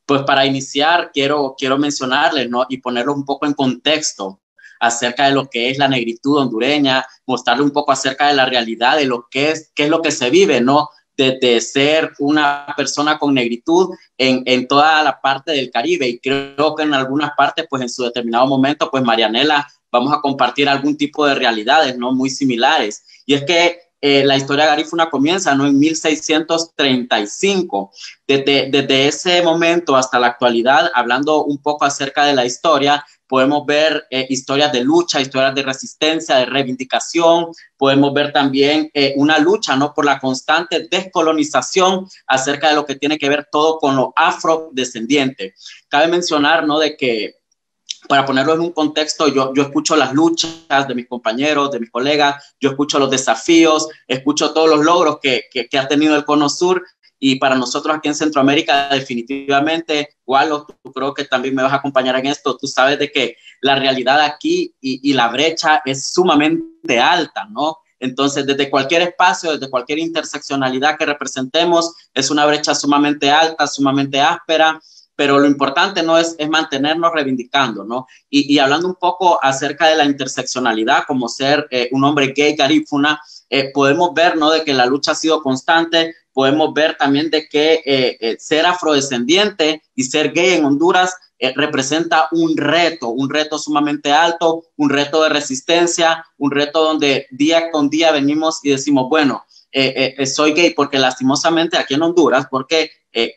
Pues para iniciar quiero mencionarles, ¿no? Y ponerlo un poco en contexto acerca de lo que es la negritud hondureña, mostrarle un poco acerca de la realidad de lo que es, qué es lo que se vive, ¿no? De ser una persona con negritud en toda la parte del Caribe, y creo que en algunas partes, pues en su determinado momento, pues Marianela, vamos a compartir algún tipo de realidades, ¿no? Muy similares. Y es que la historia garífuna comienza, ¿no? En 1635. Desde ese momento hasta la actualidad, hablando un poco acerca de la historia, podemos ver historias de lucha, historias de resistencia, de reivindicación. Podemos ver también una lucha, ¿no? Por la constante descolonización acerca de lo que tiene que ver todo con lo afrodescendiente. Cabe mencionar, ¿no? De que, para ponerlo en un contexto, yo escucho las luchas de mis compañeros, de mis colegas, yo escucho los desafíos, escucho todos los logros que ha tenido el Cono Sur, y para nosotros aquí en Centroamérica, definitivamente, Walo, tú creo que también me vas a acompañar en esto, tú sabes de que la realidad aquí y la brecha es sumamente alta, ¿no? Entonces, desde cualquier espacio, desde cualquier interseccionalidad que representemos, es una brecha sumamente alta, sumamente áspera, pero lo importante no es mantenernos reivindicando, ¿no? Y hablando un poco acerca de la interseccionalidad, como ser un hombre gay garífuna, podemos ver, ¿no?, de que la lucha ha sido constante. Podemos ver también de que ser afrodescendiente y ser gay en Honduras representa un reto sumamente alto, un reto de resistencia, un reto donde día con día venimos y decimos, bueno, soy gay porque lastimosamente aquí en Honduras, porque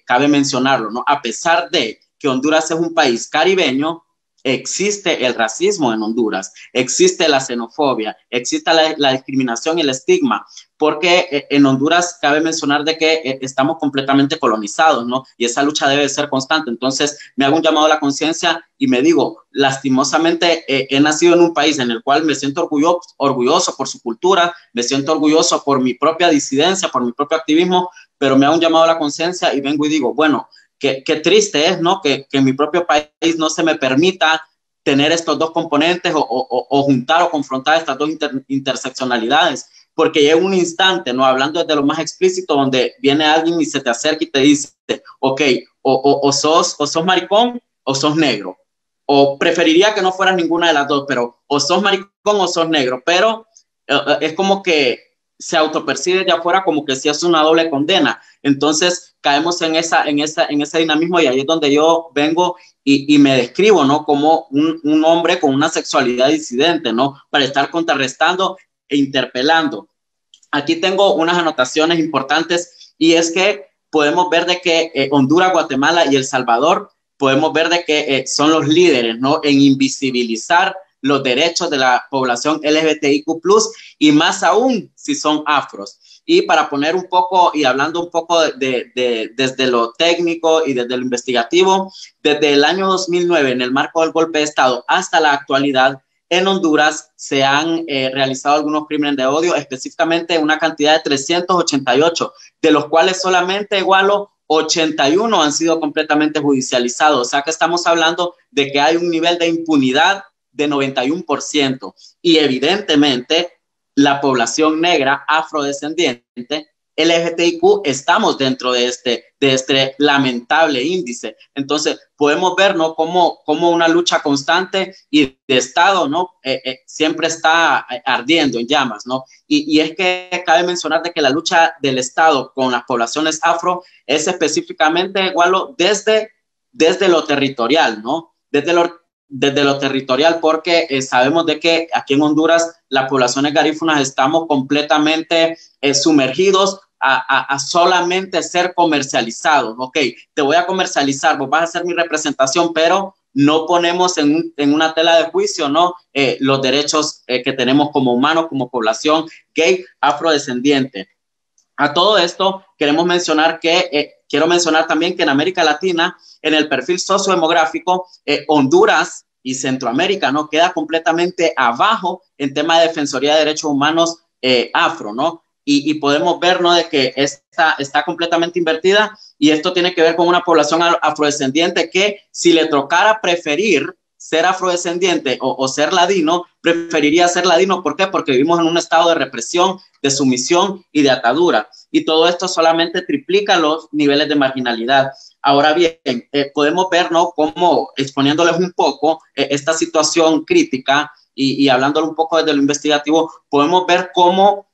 cabe mencionarlo, ¿no?, a pesar de que Honduras es un país caribeño, existe el racismo en Honduras, existe la xenofobia, existe la discriminación y el estigma, porque en Honduras cabe mencionar de que estamos completamente colonizados, ¿no? Y esa lucha debe ser constante. Entonces me hago un llamado a la conciencia y me digo, lastimosamente he nacido en un país en el cual me siento orgulloso por su cultura, me siento orgulloso por mi propia disidencia, por mi propio activismo, pero me hago un llamado a la conciencia y vengo y digo, bueno, qué triste es, ¿no?, que en mi propio país no se me permita tener estos dos componentes o juntar o confrontar estas dos interseccionalidades, porque llega un instante, ¿no?, hablando desde lo más explícito, donde viene alguien y se te acerca y te dice, ok, o sos maricón o sos negro, o preferiría que no fueras ninguna de las dos, pero o sos maricón o sos negro, pero es como que se autopercibe de afuera como que si es una doble condena. Entonces caemos en ese dinamismo, y ahí es donde yo vengo y me describo, ¿no?, como un hombre con una sexualidad disidente, ¿no?, para estar contrarrestando e interpelando. Aquí tengo unas anotaciones importantes, y es que podemos ver de que Honduras, Guatemala y El Salvador, podemos ver de que son los líderes, ¿no?, en invisibilizar los derechos de la población LGBTIQ+, y más aún si son afros. Y para poner un poco y hablando un poco desde lo técnico y desde lo investigativo, desde el año 2009, en el marco del golpe de Estado, hasta la actualidad, en Honduras se han realizado algunos crímenes de odio, específicamente una cantidad de 388, de los cuales solamente igualo 81 han sido completamente judicializados. O sea que estamos hablando de que hay un nivel de impunidad de 91%, y evidentemente la población negra afrodescendiente LGBTIQ estamos dentro de este lamentable índice. Entonces podemos ver, ¿no?, como una lucha constante y de Estado, ¿no?, siempre está ardiendo en llamas, ¿no? Y es que cabe mencionar de que la lucha del Estado con las poblaciones afro es específicamente igual desde lo territorial, ¿no? Desde lo territorial, porque sabemos de que aquí en Honduras las poblaciones garífunas estamos completamente sumergidos a solamente ser comercializados. Ok, te voy a comercializar, vos vas a hacer mi representación, pero no ponemos en una tela de juicio, ¿no?, los derechos que tenemos como humanos, como población gay afrodescendiente. A todo esto quiero mencionar también que en América Latina, en el perfil sociodemográfico, Honduras y Centroamérica, ¿no?, queda completamente abajo en tema de defensoría de derechos humanos afro, ¿no? Y podemos ver, ¿no?, de que está completamente invertida, y esto tiene que ver con una población afrodescendiente que, si le tocara preferir ser afrodescendiente o ser ladino, preferiría ser ladino. ¿Por qué? Porque vivimos en un estado de represión, de sumisión y de atadura. Y todo esto solamente triplica los niveles de marginalidad. Ahora bien, podemos ver, ¿no?, cómo, exponiéndoles un poco esta situación crítica y hablándole un poco desde lo investigativo, podemos ver cómo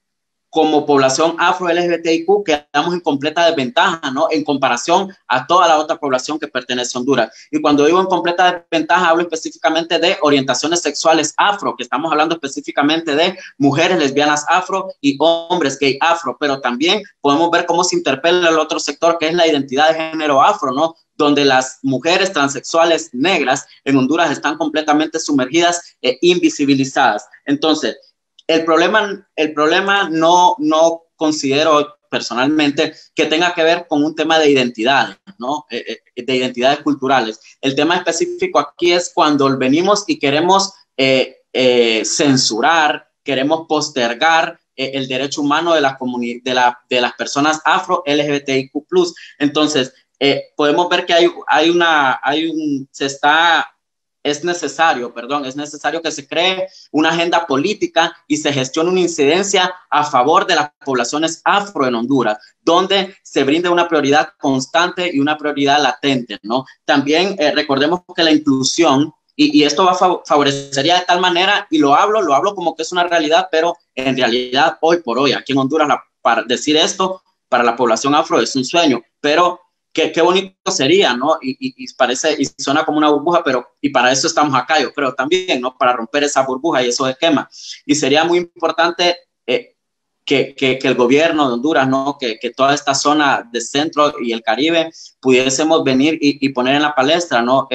como población afro-LGBTIQ quedamos en completa desventaja, ¿no?, en comparación a toda la otra población que pertenece a Honduras. Y cuando digo en completa desventaja, hablo específicamente de orientaciones sexuales afro, que estamos hablando específicamente de mujeres lesbianas afro y hombres gay afro, pero también podemos ver cómo se interpela el otro sector, que es la identidad de género afro, ¿no?, donde las mujeres transexuales negras en Honduras están completamente sumergidas e invisibilizadas. Entonces, el problema no considero personalmente que tenga que ver con un tema de identidades, ¿no?, de identidades culturales. El tema específico aquí es cuando venimos y queremos censurar, queremos postergar el derecho humano de las personas afro-LGBTIQ+. Entonces, podemos ver que se está es necesario que se cree una agenda política y se gestione una incidencia a favor de las poblaciones afro en Honduras, donde se brinde una prioridad constante y una prioridad latente, ¿no? También recordemos que la inclusión, y esto favorecería de tal manera, y lo hablo como que es una realidad, pero en realidad hoy por hoy, aquí en Honduras, para decir esto, para la población afro es un sueño, pero qué bonito sería, ¿no? Y parece, y suena como una burbuja, y para eso estamos acá, yo creo también, ¿no? Para romper esa burbuja y esos esquemas. Y sería muy importante que el gobierno de Honduras, ¿no? Que toda esta zona de Centro y el Caribe pudiésemos venir y poner en la palestra, ¿no?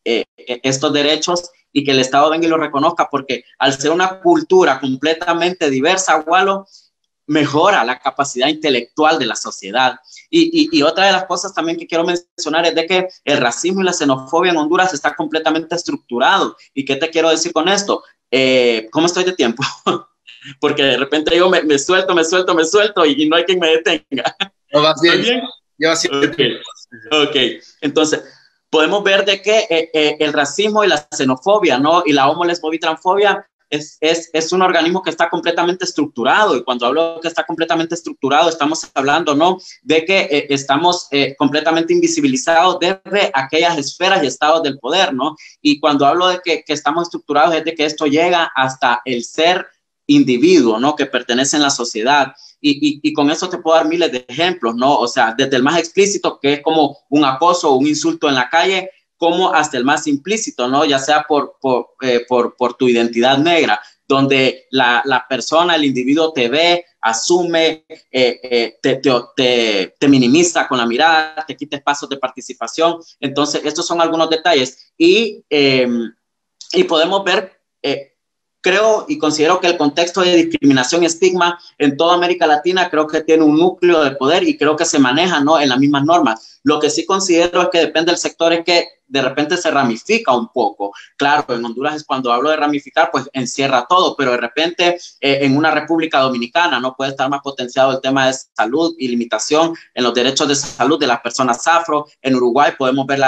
Estos derechos y que el Estado venga y los reconozca, porque al ser una cultura completamente diversa, Walo, mejora la capacidad intelectual de la sociedad. Y otra de las cosas también que quiero mencionar es de que el racismo y la xenofobia en Honduras está completamente estructurado. ¿Y qué te quiero decir con esto? ¿Cómo estoy de tiempo? Porque de repente yo me suelto y no hay quien me detenga. No, vas bien. ¿Bien? Llevas Ok. Entonces, podemos ver de que el racismo y la xenofobia, ¿no? Y la homo, lesbo y transfobia es un organismo que está completamente estructurado, y cuando hablo que está completamente estructurado, estamos hablando, ¿no?, de que estamos completamente invisibilizados desde aquellas esferas y estados del poder, ¿no? Y cuando hablo de que estamos estructurados es de que esto llega hasta el ser individuo, ¿no?, que pertenece en la sociedad. Y con eso te puedo dar miles de ejemplos, ¿no? O sea, desde el más explícito, que es como un acoso o un insulto en la calle, como hasta el más implícito, ¿no? Ya sea por tu identidad negra, donde la persona, el individuo te ve, asume, te minimiza con la mirada, te quita espacios de participación. Entonces, estos son algunos detalles. Y podemos ver, creo y considero que el contexto de discriminación y estigma en toda América Latina creo que tiene un núcleo de poder y creo que se maneja, ¿no?, en las mismas normas. Lo que sí considero es que depende del sector, es que de repente se ramifica un poco. Claro, en Honduras es cuando hablo de ramificar, pues encierra todo, pero de repente en una República Dominicana no puede estar más potenciado el tema de salud y limitación en los derechos de salud de las personas afro. En Uruguay podemos ver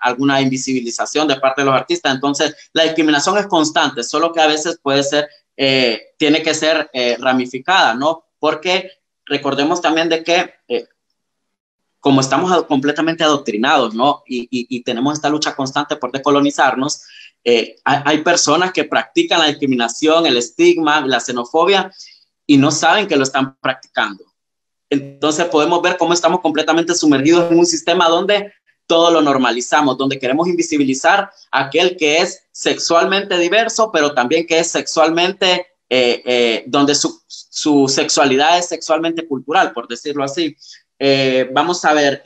alguna invisibilización de parte de los artistas. Entonces, la discriminación es constante, solo que a veces puede ser, tiene que ser ramificada, ¿no? Porque recordemos también de que como estamos completamente adoctrinados, ¿no? Y tenemos esta lucha constante por decolonizarnos, hay personas que practican la discriminación, el estigma, la xenofobia, y no saben que lo están practicando. Entonces podemos ver cómo estamos completamente sumergidos en un sistema donde todo lo normalizamos, donde queremos invisibilizar a aquel que es sexualmente diverso, pero también que es sexualmente, donde su sexualidad es sexualmente cultural, por decirlo así. Vamos a ver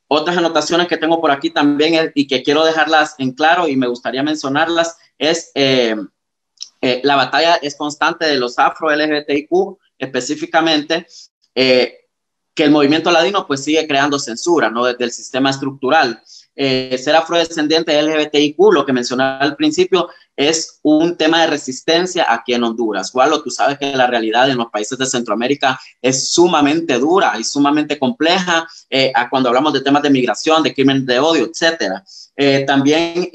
otras anotaciones que tengo por aquí también y que quiero dejarlas en claro y me gustaría mencionarlas. Es la batalla es constante de los afro-LGBTIQ, específicamente, que el movimiento ladino pues sigue creando censura, ¿no?, desde el sistema estructural. Ser afrodescendiente LGBTIQ, lo que mencionaba al principio, es un tema de resistencia aquí en Honduras. Walo, tú sabes que la realidad en los países de Centroamérica es sumamente dura y sumamente compleja cuando hablamos de temas de migración, de crimen de odio, etcétera. También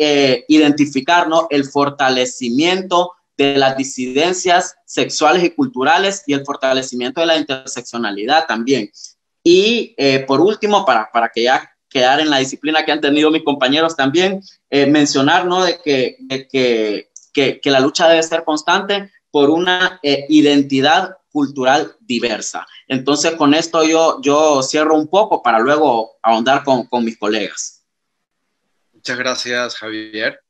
identificar, ¿no?, el fortalecimiento de las disidencias sexuales y culturales y el fortalecimiento de la interseccionalidad también. Y por último, para que ya quedar en la disciplina que han tenido mis compañeros también, mencionar, ¿no?, de que la lucha debe ser constante por una identidad cultural diversa. Entonces, con esto yo cierro un poco para luego ahondar con mis colegas. Muchas gracias, Javier.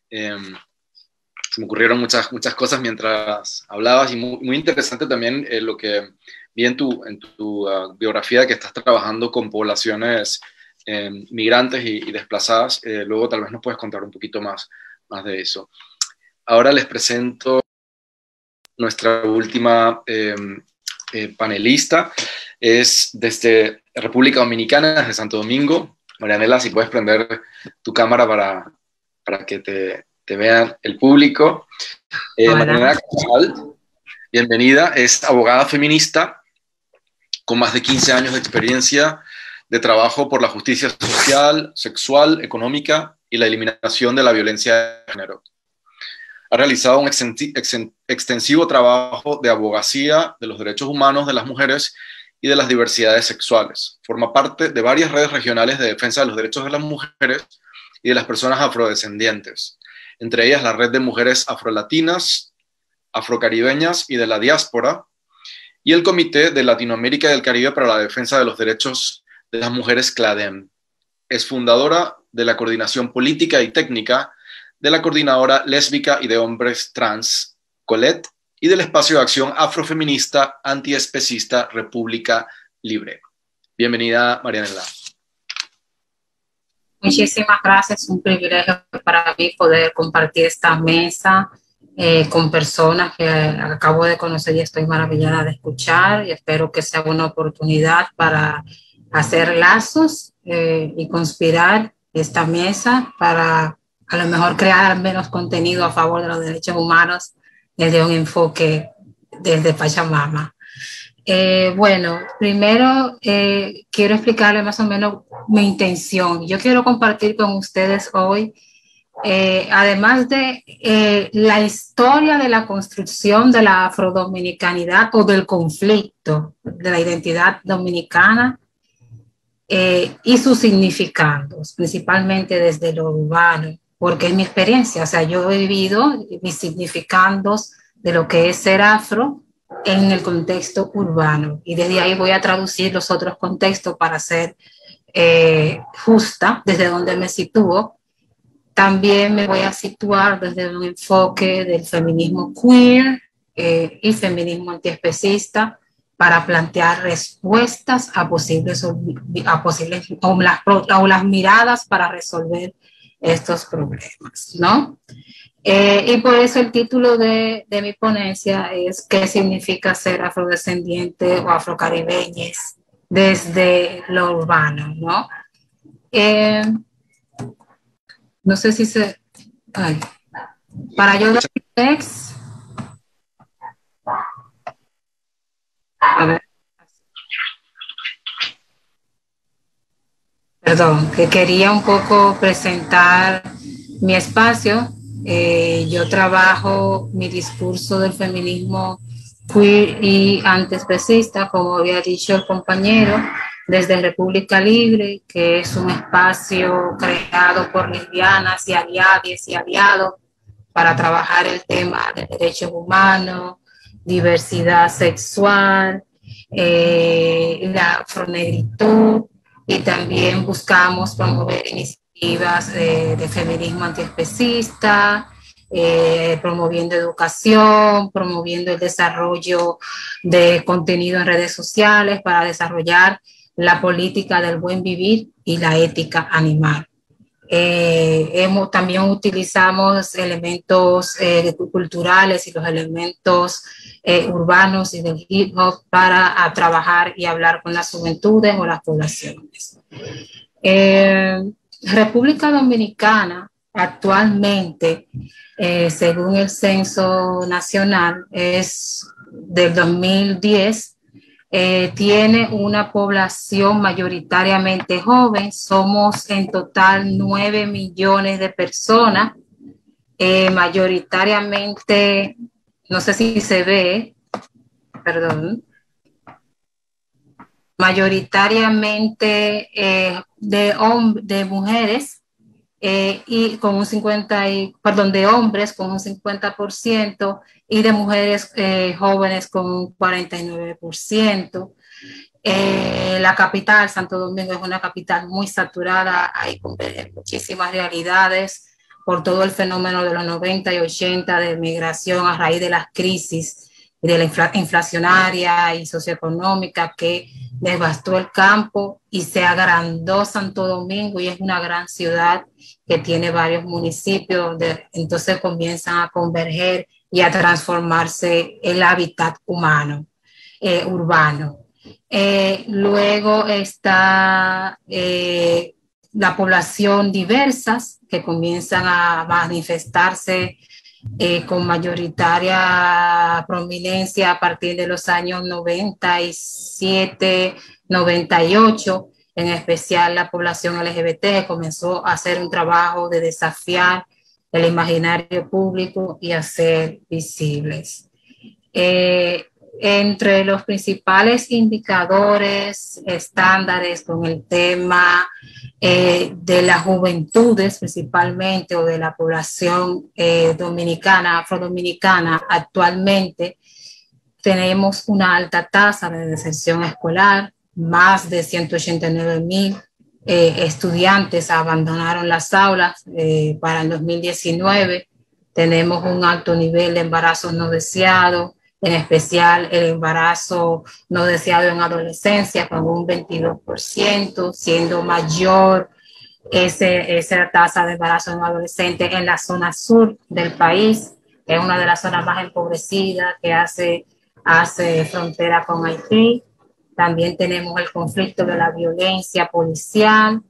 Se me ocurrieron muchas cosas mientras hablabas y muy interesante también lo que vi en tu biografía, que estás trabajando con poblaciones migrantes y desplazadas. Luego tal vez nos puedes contar un poquito más de eso. Ahora les presento nuestra última panelista. Es desde República Dominicana, desde Santo Domingo. Marianela, si puedes prender tu cámara para que te vean el público. Marianela Casal, bienvenida. Es abogada feminista con más de 15 años de experiencia de trabajo por la justicia social, sexual, económica y la eliminación de la violencia de género. Ha realizado un extensivo trabajo de abogacía de los derechos humanos de las mujeres y de las diversidades sexuales. Forma parte de varias redes regionales de defensa de los derechos de las mujeres y de las personas afrodescendientes, entre ellas la Red de Mujeres Afrolatinas, Afrocaribeñas y de la Diáspora, y el Comité de Latinoamérica y del Caribe para la Defensa de los Derechos de las Mujeres, CLADEM. Es fundadora de la Coordinación Política y Técnica de la Coordinadora Lésbica y de Hombres Trans, COLET, y del Espacio de Acción Afrofeminista Antiespecista República Libre. Bienvenida, Marianela. Muchísimas gracias, un privilegio para mí poder compartir esta mesa con personas que acabo de conocer y estoy maravillada de escuchar, y espero que sea una oportunidad para hacer lazos y conspirar esta mesa para a lo mejor crear al menos contenido a favor de los derechos humanos desde un enfoque desde Pachamama. Bueno, primero quiero explicarles más o menos mi intención. Yo quiero compartir con ustedes hoy, además de la historia de la construcción de la afrodominicanidad o del conflicto de la identidad dominicana y sus significados, principalmente desde lo urbano, porque es mi experiencia. O sea, yo he vivido mis significados de lo que es ser afro en el contexto urbano, y desde ahí voy a traducir los otros contextos para ser justa desde donde me sitúo. También me voy a situar desde un enfoque del feminismo queer y feminismo antiespecista para plantear respuestas a posibles o las miradas para resolver estos problemas, ¿no? Y por eso el título de mi ponencia es ¿qué significa ser afrodescendiente o afrocaribeñes desde lo urbano, ¿no? No sé si se... Ay, para yo dar text... A ver. Perdón, que quería un poco presentar mi espacio. Yo trabajo mi discurso del feminismo queer y antiespecista, como había dicho el compañero, desde República Libre, que es un espacio creado por lesbianas y aliadas y aliados para trabajar el tema de derechos humanos, diversidad sexual, la afronegritud, y también buscamos promover iniciativas de feminismo antiespecista, promoviendo educación, promoviendo el desarrollo de contenido en redes sociales para desarrollar la política del buen vivir y la ética animal. También utilizamos elementos culturales y los elementos urbanos y del hip hop para trabajar y hablar con las juventudes o las poblaciones. República Dominicana actualmente, según el Censo Nacional, es del 2010, tiene una población mayoritariamente joven. Somos en total 9 millones de personas, mayoritariamente, no sé si se ve, perdón, mayoritariamente de mujeres y con un 50 de hombres con un 50% y de mujeres jóvenes con un 49%. La capital, Santo Domingo, es una capital muy saturada, hay muchísimas realidades por todo el fenómeno de los 90 y 80 de migración a raíz de las crisis de la inflacionaria y socioeconómica que devastó el campo y se agrandó Santo Domingo, y es una gran ciudad que tiene varios municipios donde entonces comienzan a converger y a transformarse el hábitat humano, urbano. Luego está la población diversas que comienzan a manifestarse con mayoritaria prominencia a partir de los años 97, 98, en especial la población LGBT, comenzó a hacer un trabajo de desafiar el imaginario público y hacer visibles. Entre los principales indicadores, estándares con el tema de las juventudes principalmente o de la población dominicana, afrodominicana, actualmente tenemos una alta tasa de deserción escolar, más de 189,000 estudiantes abandonaron las aulas para el 2019. Tenemos un alto nivel de embarazos no deseados, en especial el embarazo no deseado en adolescencia, con un 22%, siendo mayor esa tasa de embarazo en adolescentes en la zona sur del país, que es una de las zonas más empobrecidas que hace frontera con Haití. También tenemos el conflicto de la violencia policial,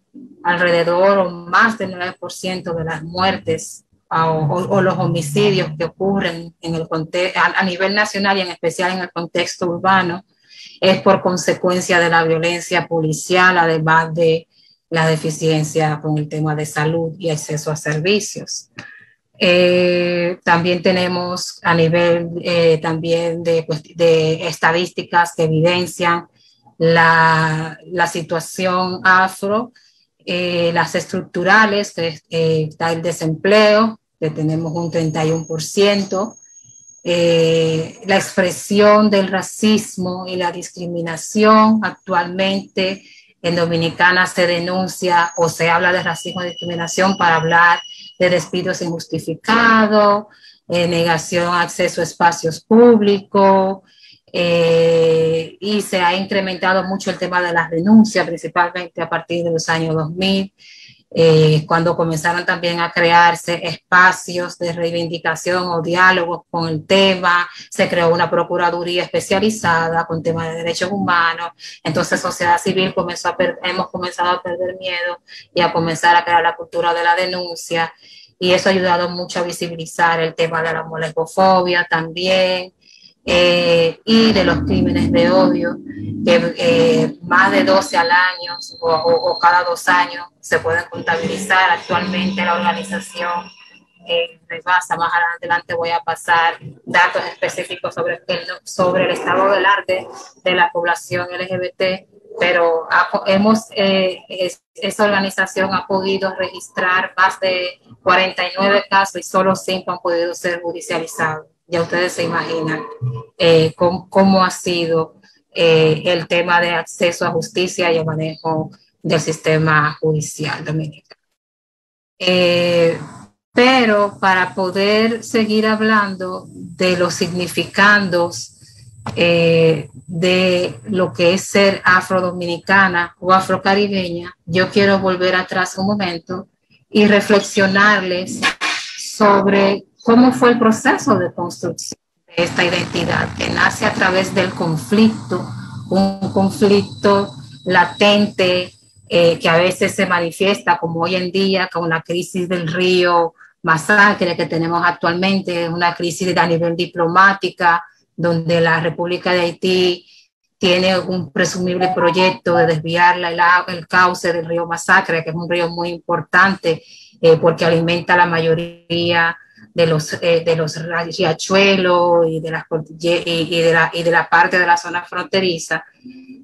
alrededor o más del 9% de las muertes o los homicidios que ocurren en el a nivel nacional y en especial en el contexto urbano es por consecuencia de la violencia policial, además de la deficiencia con el tema de salud y acceso a servicios. También tenemos a nivel también de estadísticas que evidencian la situación afro, las estructurales, que está el desempleo, que tenemos un 31%, la expresión del racismo y la discriminación. Actualmente en Dominicana se denuncia o se habla de racismo y discriminación para hablar de despidos injustificados, negación a acceso a espacios públicos, y se ha incrementado mucho el tema de las denuncias, principalmente a partir de los años 2000, cuando comenzaron también a crearse espacios de reivindicación o diálogos con el tema. Se creó una procuraduría especializada con temas de derechos humanos. Entonces sociedad civil hemos comenzado a perder miedo y a comenzar a crear la cultura de la denuncia, y eso ha ayudado mucho a visibilizar el tema de la lesbofobia también, y de los crímenes de odio, que más de 12 al año o cada 2 años se pueden contabilizar. Actualmente la organización rebasa, más adelante voy a pasar datos específicos sobre el estado del arte de la población LGBT, pero esa organización ha podido registrar más de 49 casos y solo 5 han podido ser judicializados. Ya ustedes se imaginan cómo ha sido el tema de acceso a justicia y el manejo del sistema judicial dominicano. Pero para poder seguir hablando de los significandos de lo que es ser afrodominicana o afrocaribeña, yo quiero volver atrás un momento y reflexionarles sobre cómo fue el proceso de construcción de esta identidad, que nace a través del conflicto, un conflicto latente que a veces se manifiesta, como hoy en día, con la crisis del río Masacre que tenemos actualmente, una crisis a nivel diplomática, donde la República de Haití tiene un presumible proyecto de desviar el cauce del río Masacre, que es un río muy importante porque alimenta la mayoría de los riachuelos y de la parte de la zona fronteriza.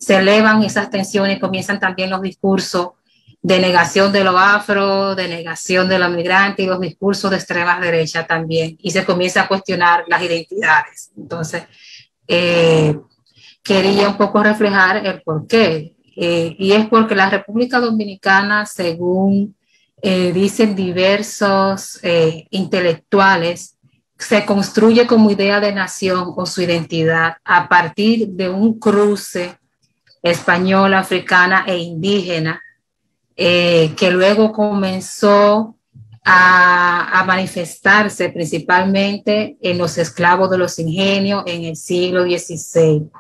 Se elevan esas tensiones y comienzan también los discursos de negación de lo afro, de negación de los migrantes y los discursos de extrema derecha también, y se comienza a cuestionar las identidades. Entonces, quería un poco reflejar el porqué, y es porque la República Dominicana, según dicen diversos intelectuales, se construye como idea de nación o su identidad a partir de un cruce español, africana e indígena, que luego comenzó a manifestarse principalmente en los esclavos de los ingenios en el siglo XVI.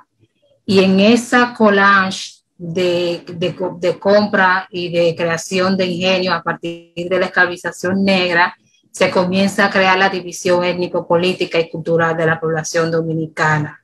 Y en esa collage de compra y de creación de ingenios a partir de la esclavización negra, se comienza a crear la división étnico-política y cultural de la población dominicana,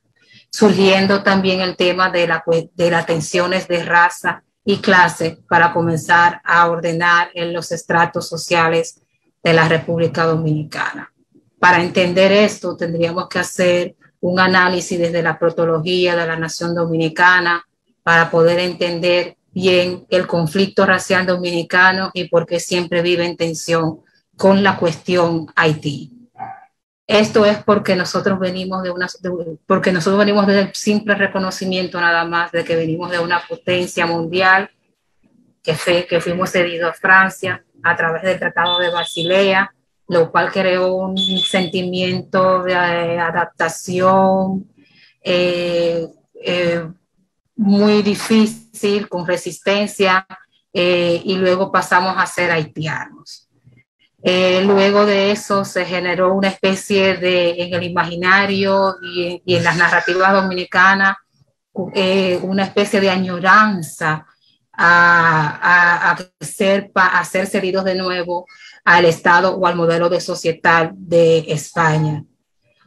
surgiendo también el tema de las tensiones de raza y clase para comenzar a ordenar en los estratos sociales de la República Dominicana. Para entender esto, tendríamos que hacer un análisis desde la protología de la nación dominicana para poder entender bien el conflicto racial dominicano y por qué siempre vive en tensión con la cuestión Haití. Esto es porque nosotros venimos del simple reconocimiento nada más de que venimos de una potencia mundial que fuimos cedidos a Francia a través del Tratado de Basilea, lo cual creó un sentimiento de adaptación muy difícil, con resistencia, y luego pasamos a ser haitianos. Luego de eso se generó una especie en el imaginario y en las narrativas dominicanas, una especie de añoranza a ser cedidos de nuevo al Estado o al modelo de sociedad de España.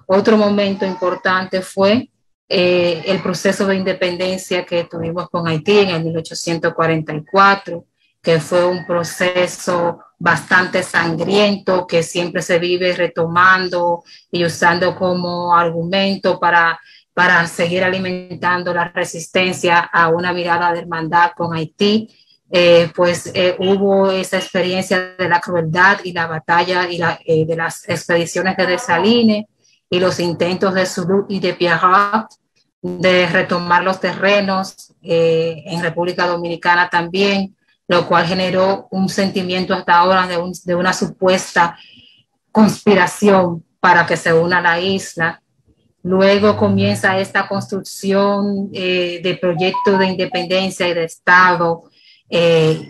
Otro momento importante fue el proceso de independencia que tuvimos con Haití en el 1844, que fue un proceso bastante sangriento que siempre se vive retomando y usando como argumento para seguir alimentando la resistencia a una mirada de hermandad con Haití. Hubo esa experiencia de la crueldad y la batalla de las expediciones de Dessalines y los intentos de Soult y de Pierrot de retomar los terrenos en República Dominicana también, lo cual generó un sentimiento hasta ahora de una supuesta conspiración para que se una la isla. Luego comienza esta construcción de proyecto de independencia y de Estado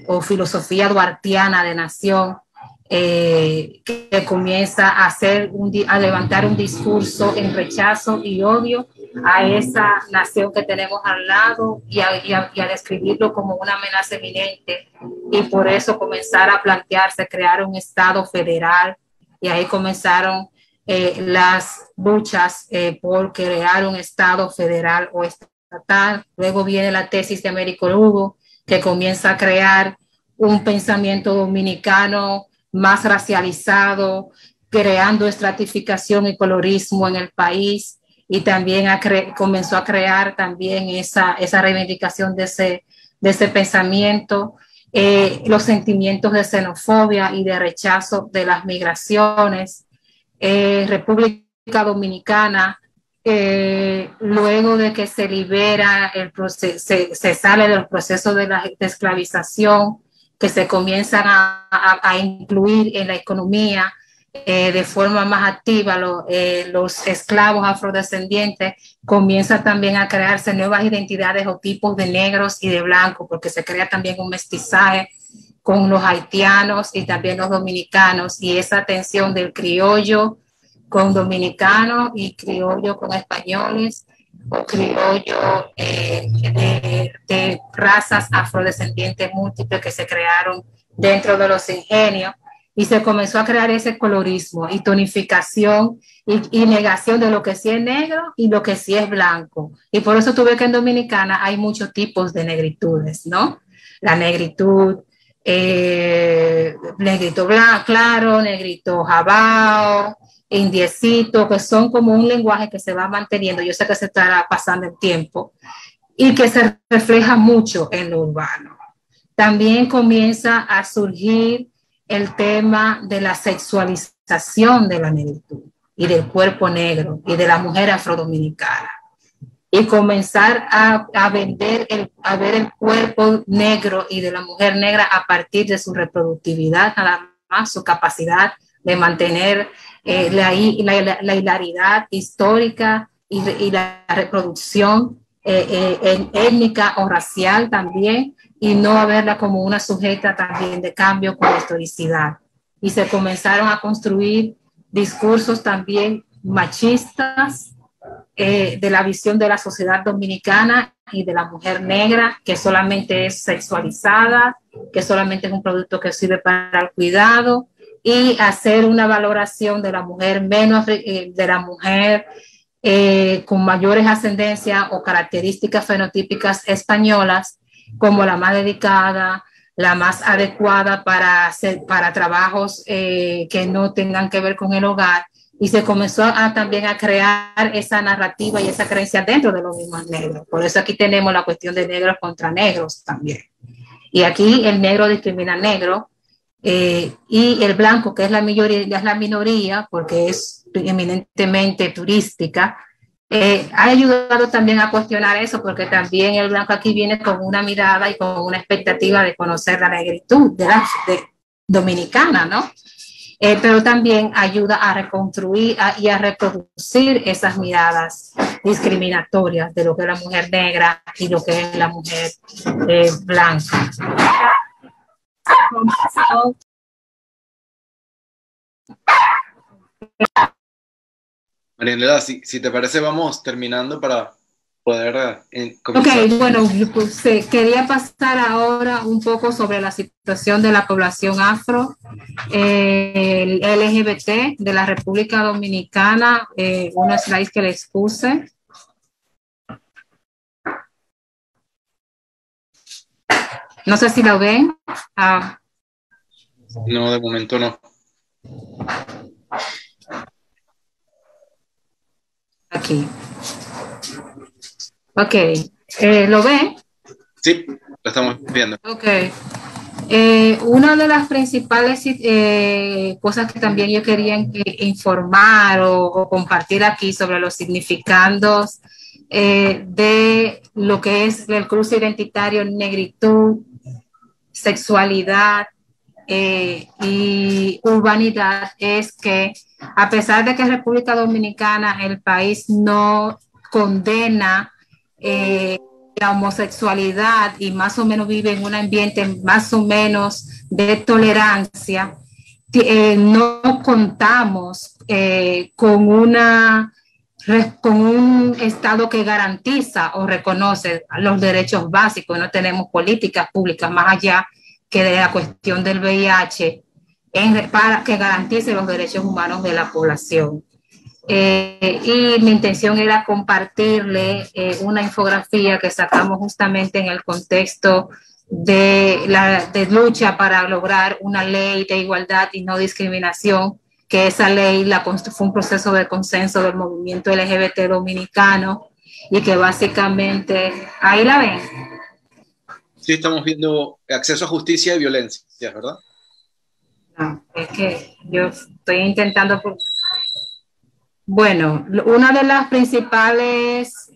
o filosofía duartiana de nación, que comienza a levantar un discurso en rechazo y odio a esa nación que tenemos al lado y a describirlo como una amenaza eminente, y por eso comenzar a plantearse crear un Estado federal, y ahí comenzaron las luchas por crear un Estado federal o estatal. Luego viene la tesis de Américo Lugo, que comienza a crear un pensamiento dominicano más racializado, creando estratificación y colorismo en el país, y también comenzó a crear también esa reivindicación de ese pensamiento, los sentimientos de xenofobia y de rechazo de las migraciones. República Dominicana, luego de que se libera se sale del proceso de esclavización, que se comienzan a incluir en la economía de forma más activa los esclavos afrodescendientes, comienza también a crearse nuevas identidades o tipos de negros y de blancos, porque se crea también un mestizaje con los haitianos y también los dominicanos, y esa tensión del criollo con dominicanos y criollo con españoles, o criollo de razas afrodescendientes múltiples que se crearon dentro de los ingenios, y se comenzó a crear ese colorismo y tonificación y negación de lo que sí es negro y lo que sí es blanco. Y por eso tuve que en Dominicana hay muchos tipos de negritudes, ¿no? La negritud, negrito blanco, claro, negrito jabao, indiecito, que son como un lenguaje que se va manteniendo. Yo sé que se estará pasando el tiempo y que se refleja mucho en lo urbano. También comienza a surgir el tema de la sexualización de la negritud y del cuerpo negro y de la mujer afrodominicana, y comenzar a ver el cuerpo negro y de la mujer negra a partir de su reproductividad, nada más, su capacidad de mantener la hilaridad histórica y la reproducción étnica o racial también, y no a verla como una sujeta también de cambio con historicidad. Y se comenzaron a construir discursos también machistas de la visión de la sociedad dominicana y de la mujer negra, que solamente es sexualizada, que solamente es un producto que sirve para el cuidado, y hacer una valoración de la mujer con mayores ascendencias o características fenotípicas españolas, como la más dedicada, la más adecuada para trabajos que no tengan que ver con el hogar, y se comenzó también a crear esa narrativa y esa creencia dentro de los mismos negros. Por eso aquí tenemos la cuestión de negros contra negros también. Y aquí el negro discrimina al negro, y el blanco, que es la minoría, porque es eminentemente turística, ha ayudado también a cuestionar eso, porque también el blanco aquí viene con una mirada y con una expectativa de conocer la negritud de dominicana, ¿no? Pero también ayuda a reconstruir y a reproducir esas miradas discriminatorias de lo que es la mujer negra y lo que es la mujer blanca. Marianela, si te parece, vamos terminando para poder comenzar. Ok, bueno, pues, quería pasar ahora un poco sobre la situación de la población afro, el LGBT de la República Dominicana, unos slides que les puse. No sé si lo ven. No, de momento no. Aquí. Ok, ¿lo ven? Sí, lo estamos viendo. Ok. Una de las principales cosas que también yo quería informar o compartir aquí sobre los significandos de lo que es el cruce identitario, negritud, sexualidad y urbanidad, es que a pesar de que en República Dominicana el país no condena la homosexualidad y más o menos vive en un ambiente más o menos de tolerancia, no contamos con un Estado que garantiza o reconoce los derechos básicos. No tenemos políticas públicas más allá que de la cuestión del VIH para que garantice los derechos humanos de la población. Y mi intención era compartirle una infografía que sacamos justamente en el contexto de lucha para lograr una ley de igualdad y no discriminación, que esa ley fue un proceso de consenso del movimiento LGBT dominicano, y que básicamente, ahí la ven. Sí, estamos viendo acceso a justicia y violencia, ¿verdad? No, es que yo estoy intentando... Bueno, una de las principales...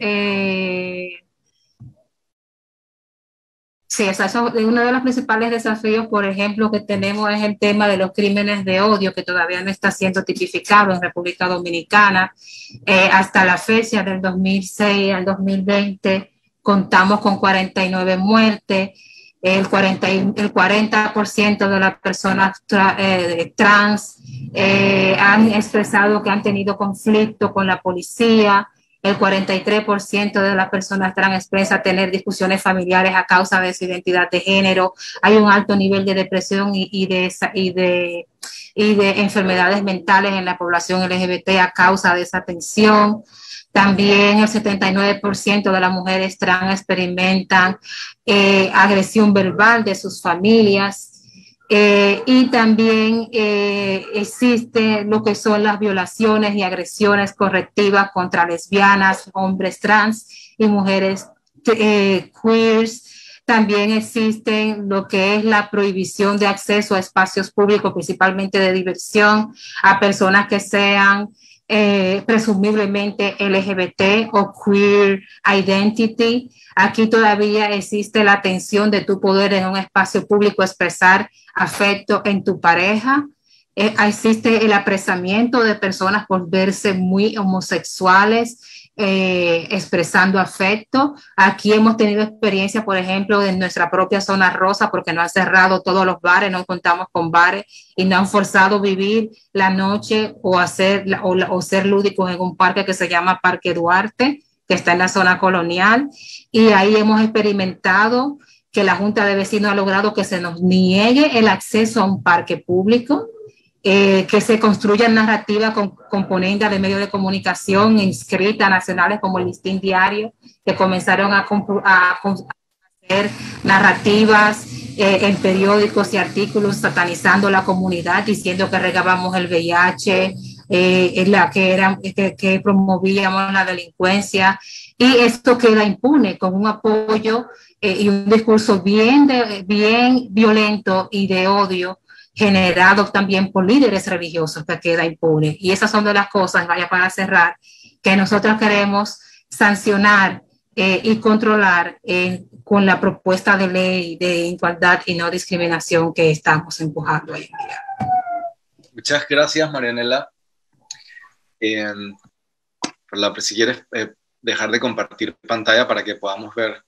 Sí, uno de los principales desafíos, por ejemplo, que tenemos es el tema de los crímenes de odio, que todavía no está siendo tipificado en República Dominicana. Hasta la fecha del 2006 al 2020 contamos con 49 muertes. El 40% de las personas trans han expresado que han tenido conflicto con la policía. El 43% de las personas trans expresa tener discusiones familiares a causa de su identidad de género. Hay un alto nivel de depresión y de enfermedades mentales en la población LGBT a causa de esa tensión. También el 79% de las mujeres trans experimentan agresión verbal de sus familias. Y también existe lo que son las violaciones y agresiones correctivas contra lesbianas, hombres trans y mujeres queers. También existen lo que es la prohibición de acceso a espacios públicos, principalmente de diversión, a personas que sean presumiblemente LGBT o queer identity. Aquí todavía existe la tensión de tu poder en un espacio público expresar afecto en tu pareja. Existe el apresamiento de personas por verse muy homosexuales, expresando afecto. Aquí hemos tenido experiencia, por ejemplo, en nuestra propia zona rosa, porque no han cerrado todos los bares, no contamos con bares y no han forzado vivir la noche o ser lúdicos en un parque que se llama Parque Duarte, que está en la zona colonial, y ahí hemos experimentado que la Junta de Vecinos ha logrado que se nos niegue el acceso a un parque público, que se construyan narrativas con componentes de medios de comunicación inscritas nacionales como el Listín Diario, que comenzaron a hacer narrativas en periódicos y artículos satanizando la comunidad, diciendo que regábamos el VIH, que promovíamos la delincuencia, y esto queda impune con un apoyo y un discurso bien violento y de odio generado también por líderes religiosos, que queda impune. Y esas son de las cosas, vaya para cerrar, que nosotros queremos sancionar y controlar con la propuesta de ley de igualdad y no discriminación que estamos empujando hoy en día. Muchas gracias, Marianela. Si quieres dejar de compartir pantalla para que podamos ver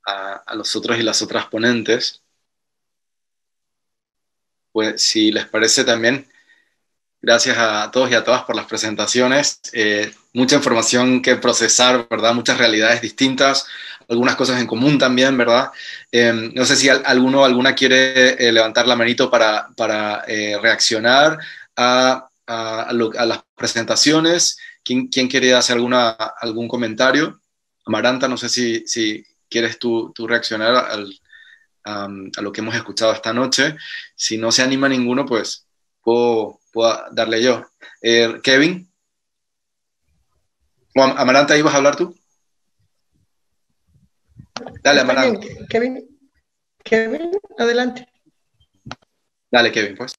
a los otros y las otras ponentes. Pues si les parece también, gracias a todos y a todas por las presentaciones. Mucha información que procesar, ¿verdad? Muchas realidades distintas, algunas cosas en común también, ¿verdad? No sé si alguno o alguna quiere levantar la manito para reaccionar a las presentaciones. ¿Quién quiere hacer algún comentario? Amaranta, no sé si quieres tú reaccionar a lo que hemos escuchado esta noche. Si no se anima ninguno, pues puedo darle yo. Kevin. O Amaranta, ¿ibas a hablar tú? Dale, Amaranta. Kevin, adelante. Dale, Kevin, pues.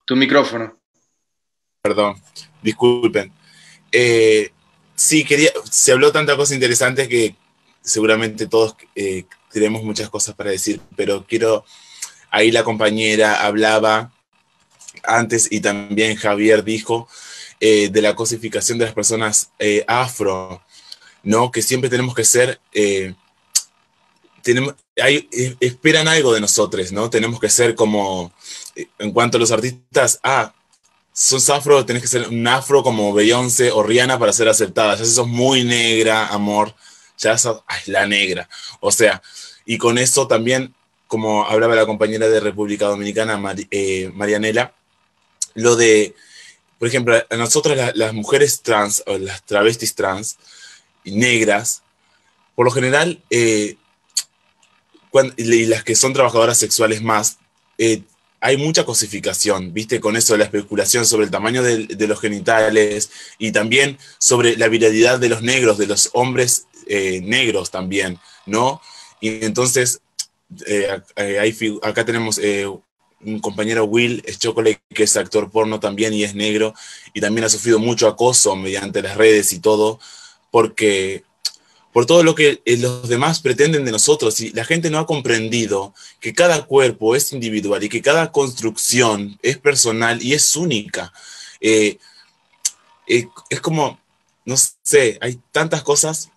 Tu micrófono. Perdón, disculpen. Sí, se habló tanta cosa interesante que seguramente todos tenemos muchas cosas para decir, pero ahí la compañera hablaba antes y también Javier dijo de la cosificación de las personas afro, ¿no? Que siempre tenemos que ser, esperan algo de nosotros, ¿no? Tenemos que ser como, en cuanto a los artistas, sos afro, tenés que ser un afro como Beyoncé o Rihanna para ser aceptada. Ya si sos muy negra, amor, ya sos la negra. O sea, y con eso también, como hablaba la compañera de República Dominicana, Marianela, lo de, por ejemplo, a nosotras las mujeres trans, o las travestis trans, negras, por lo general, y las que son trabajadoras sexuales más, hay mucha cosificación, ¿viste? Con eso de la especulación sobre el tamaño de los genitales y también sobre la virilidad de los negros, de los hombres negros también, ¿no? Y entonces, acá tenemos un compañero, Will Chocolate, que es actor porno también y es negro, y también ha sufrido mucho acoso mediante las redes y todo, por todo lo que los demás pretenden de nosotros, y la gente no ha comprendido que cada cuerpo es individual y que cada construcción es personal y es única. Es como, no sé, hay tantas cosas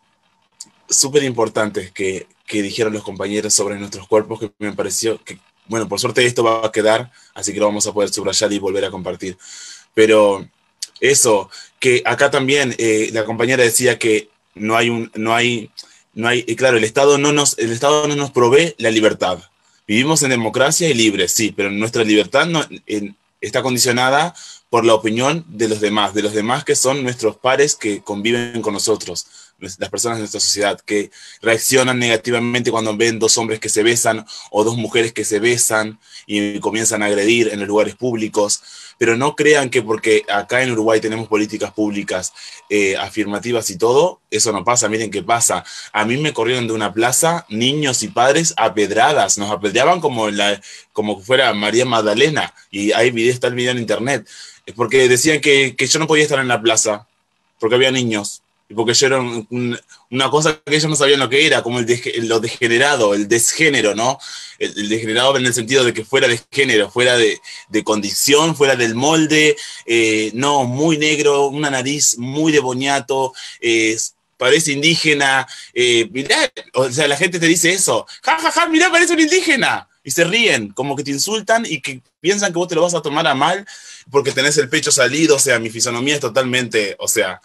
súper importantes que dijeron los compañeros sobre nuestros cuerpos que me pareció que, bueno, por suerte esto va a quedar, así que lo vamos a poder subrayar y volver a compartir. Pero eso, que acá también la compañera decía que claro, el Estado no nos provee la libertad. Vivimos en democracia y libres, sí, pero nuestra libertad está condicionada por la opinión de los demás que son nuestros pares que conviven con nosotros, las personas de nuestra sociedad, que reaccionan negativamente cuando ven dos hombres que se besan o dos mujeres que se besan y comienzan a agredir en los lugares públicos. Pero no crean que porque acá en Uruguay tenemos políticas públicas afirmativas y todo, eso no pasa. Miren qué pasa. A mí me corrieron de una plaza niños y padres a pedradas. Nos apedreaban como fuera María Magdalena. Y está el video en internet. Es porque decían que yo no podía estar en la plaza porque había niños. Y porque yo era una cosa que ellos no sabían lo que era, como lo degenerado, el desgénero, ¿no? El degenerado en el sentido de que fuera de género, fuera de condición, fuera del molde, no, muy negro, una nariz muy de boniato, parece indígena, mirá, o sea, la gente te dice eso, ja, mirá, parece un indígena, y se ríen, como que te insultan y que piensan que vos te lo vas a tomar a mal porque tenés el pecho salido, o sea, mi fisonomía es totalmente, o sea,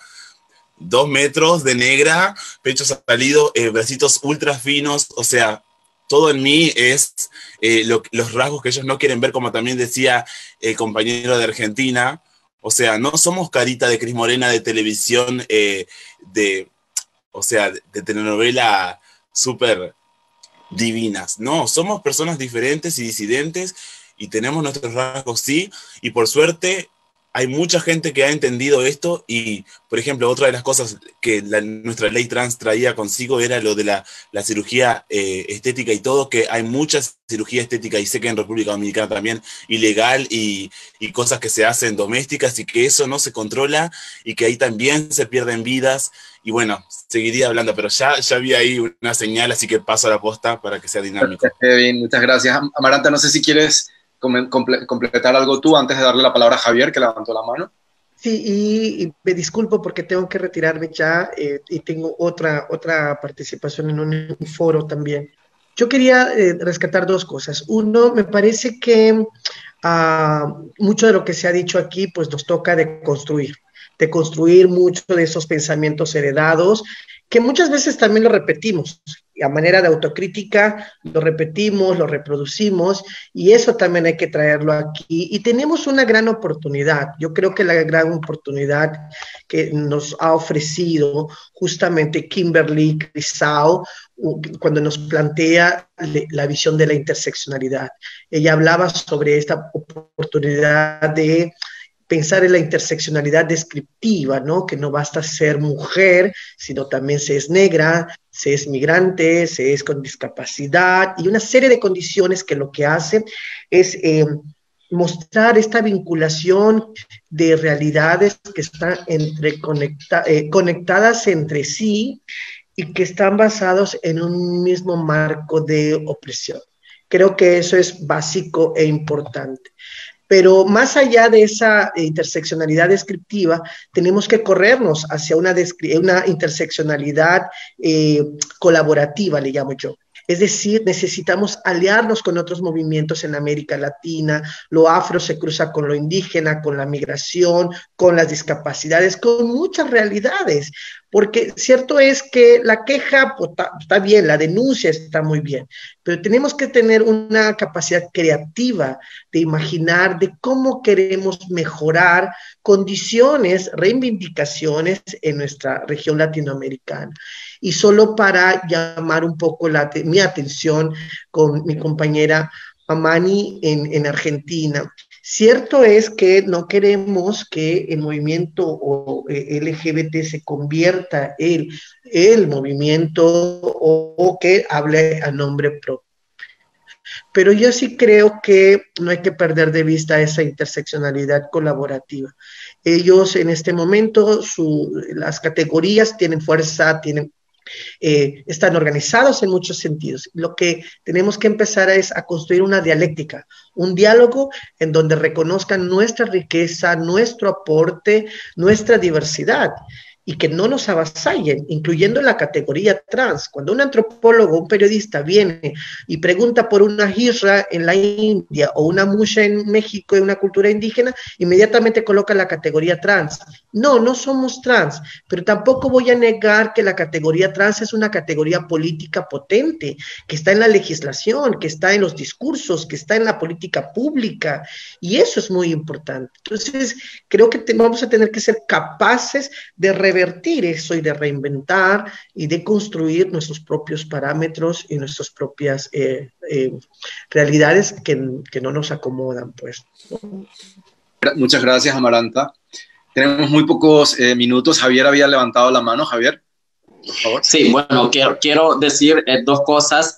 2 metros de negra, pecho salido, bracitos ultra finos, o sea, todo en mí es los rasgos que ellos no quieren ver, como también decía el compañero de Argentina, O sea, no somos carita de Cris Morena de televisión, de telenovela súper divinas. No, somos personas diferentes y disidentes y tenemos nuestros rasgos, sí, y por suerte hay mucha gente que ha entendido esto y, por ejemplo, otra de las cosas que nuestra ley trans traía consigo era lo de la cirugía estética y todo, que hay mucha cirugía estética y sé que en República Dominicana también ilegal y cosas que se hacen domésticas y que eso no se controla y que ahí también se pierden vidas. Y bueno, seguiría hablando, pero ya vi ahí una señal, así que paso a la posta para que sea dinámico. Bien, muchas gracias. Amaranta, no sé si quieres completar algo tú antes de darle la palabra a Javier, que levantó la mano. Sí, y me disculpo porque tengo que retirarme ya y tengo otra participación en un foro también. Yo quería rescatar dos cosas. Uno, me parece que mucho de lo que se ha dicho aquí pues nos toca de construir mucho de esos pensamientos heredados, que muchas veces también lo repetimos, a manera de autocrítica, lo repetimos, lo reproducimos, y eso también hay que traerlo aquí. Y tenemos una gran oportunidad, yo creo que la gran oportunidad que nos ha ofrecido justamente Kimberly Crenshaw, cuando nos plantea la visión de la interseccionalidad. Ella hablaba sobre esta oportunidad de pensar en la interseccionalidad descriptiva, ¿no? Que no basta ser mujer, sino también se es negra, se es migrante, se es con discapacidad y una serie de condiciones que lo que hacen es mostrar esta vinculación de realidades que están conectadas entre sí y que están basados en un mismo marco de opresión. Creo que eso es básico e importante. Pero más allá de esa interseccionalidad descriptiva, tenemos que corrernos hacia una interseccionalidad colaborativa, le llamo yo. Es decir, necesitamos aliarnos con otros movimientos en América Latina. Lo afro se cruza con lo indígena, con la migración, con las discapacidades, con muchas realidades. Porque cierto es que la queja pues, está bien, la denuncia está muy bien, pero tenemos que tener una capacidad creativa de imaginar de cómo queremos mejorar condiciones, reivindicaciones en nuestra región latinoamericana. Y solo para llamar un poco mi atención con mi compañera Amani en Argentina. Cierto es que no queremos que el movimiento LGBT se convierta en el movimiento o que hable a nombre propio. Pero yo sí creo que no hay que perder de vista esa interseccionalidad colaborativa. Ellos en este momento, las categorías tienen fuerza, están organizados en muchos sentidos. Lo que tenemos que empezar es a construir una dialéctica, un diálogo en donde reconozcan nuestra riqueza, nuestro aporte, nuestra diversidad y que no nos avasallen, incluyendo la categoría trans. Cuando un antropólogo, un periodista viene y pregunta por una hijra en la India o una musha en México en una cultura indígena, inmediatamente coloca la categoría trans. No somos trans, pero tampoco voy a negar que la categoría trans es una categoría política potente, que está en la legislación, que está en los discursos, que está en la política pública, y eso es muy importante. Entonces, creo que vamos a tener que ser capaces de revertir eso y de reinventar y de construir nuestros propios parámetros y nuestras propias realidades que no nos acomodan, pues. Muchas gracias, Amaranta. Tenemos muy pocos minutos. Javier había levantado la mano. Javier, por favor. Sí, bueno, quiero decir dos cosas.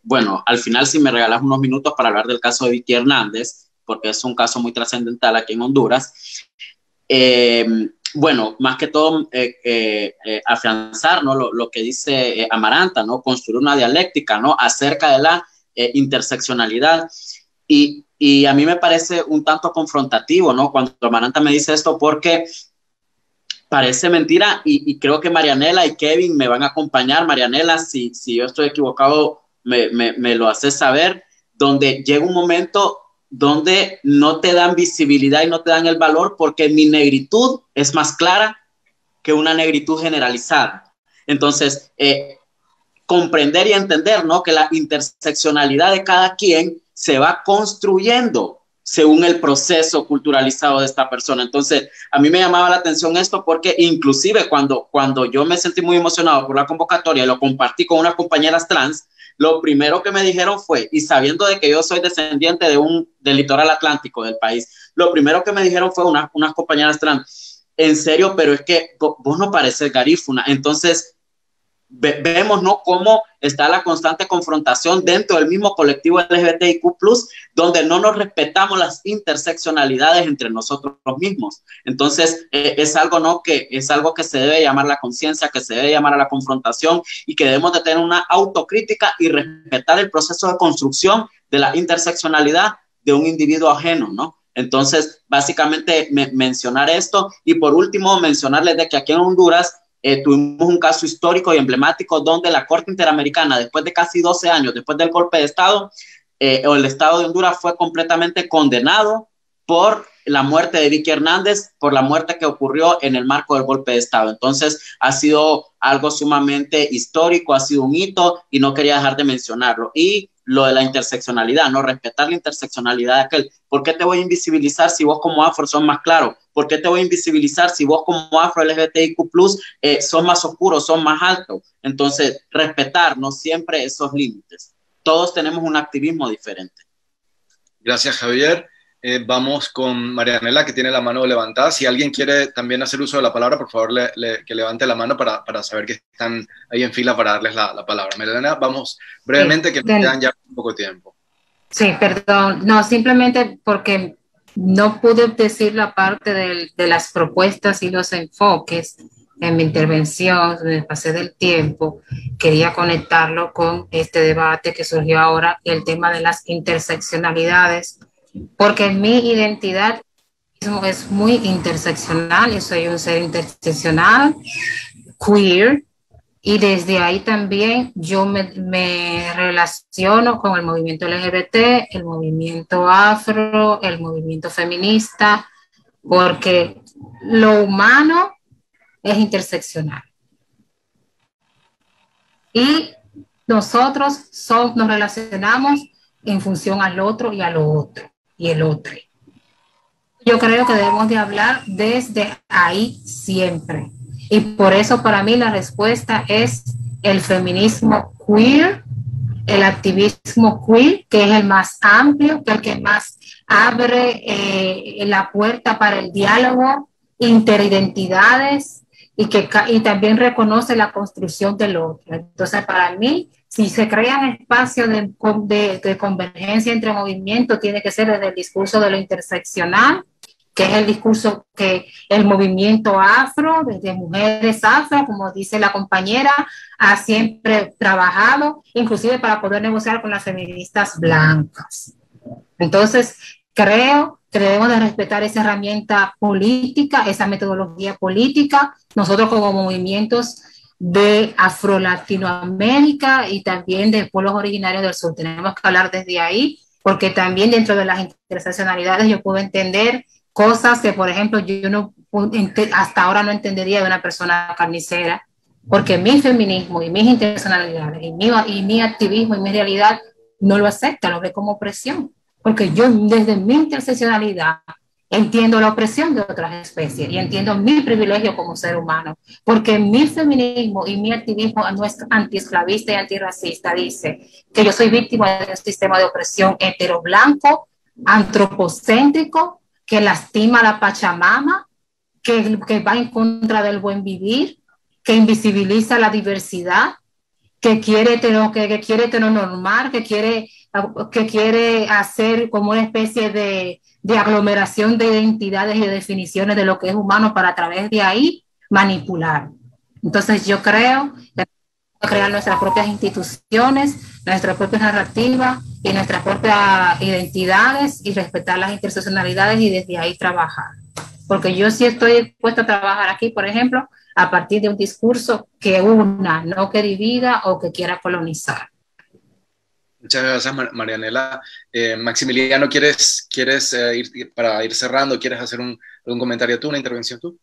Bueno, al final, si me regalas unos minutos para hablar del caso de Vicky Hernández, porque es un caso muy trascendental aquí en Honduras. Bueno, más que todo, afianzar, ¿no? lo que dice Amaranta, ¿no? Construir una dialéctica, ¿no? Acerca de la interseccionalidad. Y a mí me parece un tanto confrontativo, ¿no? Cuando Amaranta me dice esto, porque parece mentira, y creo que Marianela y Kevin me van a acompañar. Marianela, si yo estoy equivocado, me lo haces saber, donde llega un momento donde no te dan visibilidad y no te dan el valor porque mi negritud es más clara que una negritud generalizada. Entonces, comprender y entender, ¿no? Que la interseccionalidad de cada quien se va construyendo según el proceso culturalizado de esta persona. Entonces, a mí me llamaba la atención esto porque inclusive cuando yo me sentí muy emocionado por la convocatoria y lo compartí con unas compañeras trans, lo primero que me dijeron fue, y sabiendo de que yo soy descendiente del litoral atlántico del país, lo primero que me dijeron fue unas compañeras trans, en serio, pero es que vos no pareces garífuna. Entonces, vemos, ¿no?, cómo está la constante confrontación dentro del mismo colectivo LGBTIQ+, donde no nos respetamos las interseccionalidades entre nosotros mismos. Entonces, es algo, ¿no?, que es algo que se debe llamar la conciencia, que se debe llamar a la confrontación y que debemos de tener una autocrítica y respetar el proceso de construcción de la interseccionalidad de un individuo ajeno, ¿no? Entonces, básicamente mencionar esto y por último mencionarles de que aquí en Honduras tuvimos un caso histórico y emblemático donde la Corte Interamericana, después de casi 12 años, después del golpe de Estado, el Estado de Honduras fue completamente condenado por la muerte de Vicky Hernández, por la muerte que ocurrió en el marco del golpe de Estado. Entonces, ha sido algo sumamente histórico, ha sido un hito y no quería dejar de mencionarlo. Y lo de la interseccionalidad, ¿no? Respetar la interseccionalidad de aquel. ¿Por qué te voy a invisibilizar si vos como afro sos más claro? ¿Por qué te voy a invisibilizar si vos como afro LGBTIQ+, sos más oscuros, sos más altos? Entonces, respetar, ¿no?, siempre esos límites. Todos tenemos un activismo diferente. Gracias, Javier. Vamos con Marianela, que tiene la mano levantada. Si alguien quiere también hacer uso de la palabra, por favor, que levante la mano para saber que están ahí en fila para darles la palabra. Marianela, vamos brevemente, que nos quedan ya poco tiempo. Sí, perdón. No, simplemente porque no pude decir la parte de las propuestas y los enfoques en mi intervención, me pasé del tiempo. Quería conectarlo con este debate que surgió ahora, el tema de las interseccionalidades, porque mi identidad es muy interseccional. Yo soy un ser interseccional, queer, y desde ahí también yo me relaciono con el movimiento LGBT, el movimiento afro, el movimiento feminista, porque lo humano es interseccional. Y nosotros nos relacionamos en función al otro y a lo otro, y el otro. Yo creo que debemos de hablar desde ahí siempre. Y por eso para mí la respuesta es el feminismo queer, el activismo queer, que es el más amplio, que es el que más abre la puerta para el diálogo, interidentidades, y también reconoce la construcción del otro. Entonces, para mí, si se crean espacios de convergencia entre movimientos, tiene que ser desde el discurso de lo interseccional, que es el discurso que el movimiento afro, desde mujeres afro, como dice la compañera, ha siempre trabajado, inclusive para poder negociar con las feministas blancas. Entonces, creo que debemos de respetar esa herramienta política, esa metodología política. Nosotros como movimientos de Afro-Latinoamérica y también de pueblos originarios del sur, tenemos que hablar desde ahí, porque también dentro de las interseccionalidades yo puedo entender cosas que, por ejemplo, yo hasta ahora no entendería de una persona carnicera, porque mi feminismo y mis interseccionalidades y mi activismo y mi realidad no lo acepta, lo ve como opresión, porque yo desde mi interseccionalidad entiendo la opresión de otras especies y entiendo mi privilegio como ser humano, porque mi feminismo y mi activismo no es antiesclavista y antirracista, dice que yo soy víctima de un sistema de opresión heteroblanco, antropocéntrico, que lastima a la Pachamama, que va en contra del buen vivir, que invisibiliza la diversidad, que quiere heteronormar, que quiere hacer como una especie de aglomeración de identidades y de definiciones de lo que es humano para a través de ahí manipular. Entonces yo creo que crear nuestras propias instituciones, nuestras propias narrativas y nuestras propias identidades y respetar las interseccionalidades y desde ahí trabajar. Porque yo sí estoy dispuesta a trabajar aquí, por ejemplo, a partir de un discurso que una, no que divida o que quiera colonizar. Muchas gracias, Marianela. Maximiliano, ¿quieres para ir cerrando, quieres hacer un comentario tú, una intervención tú?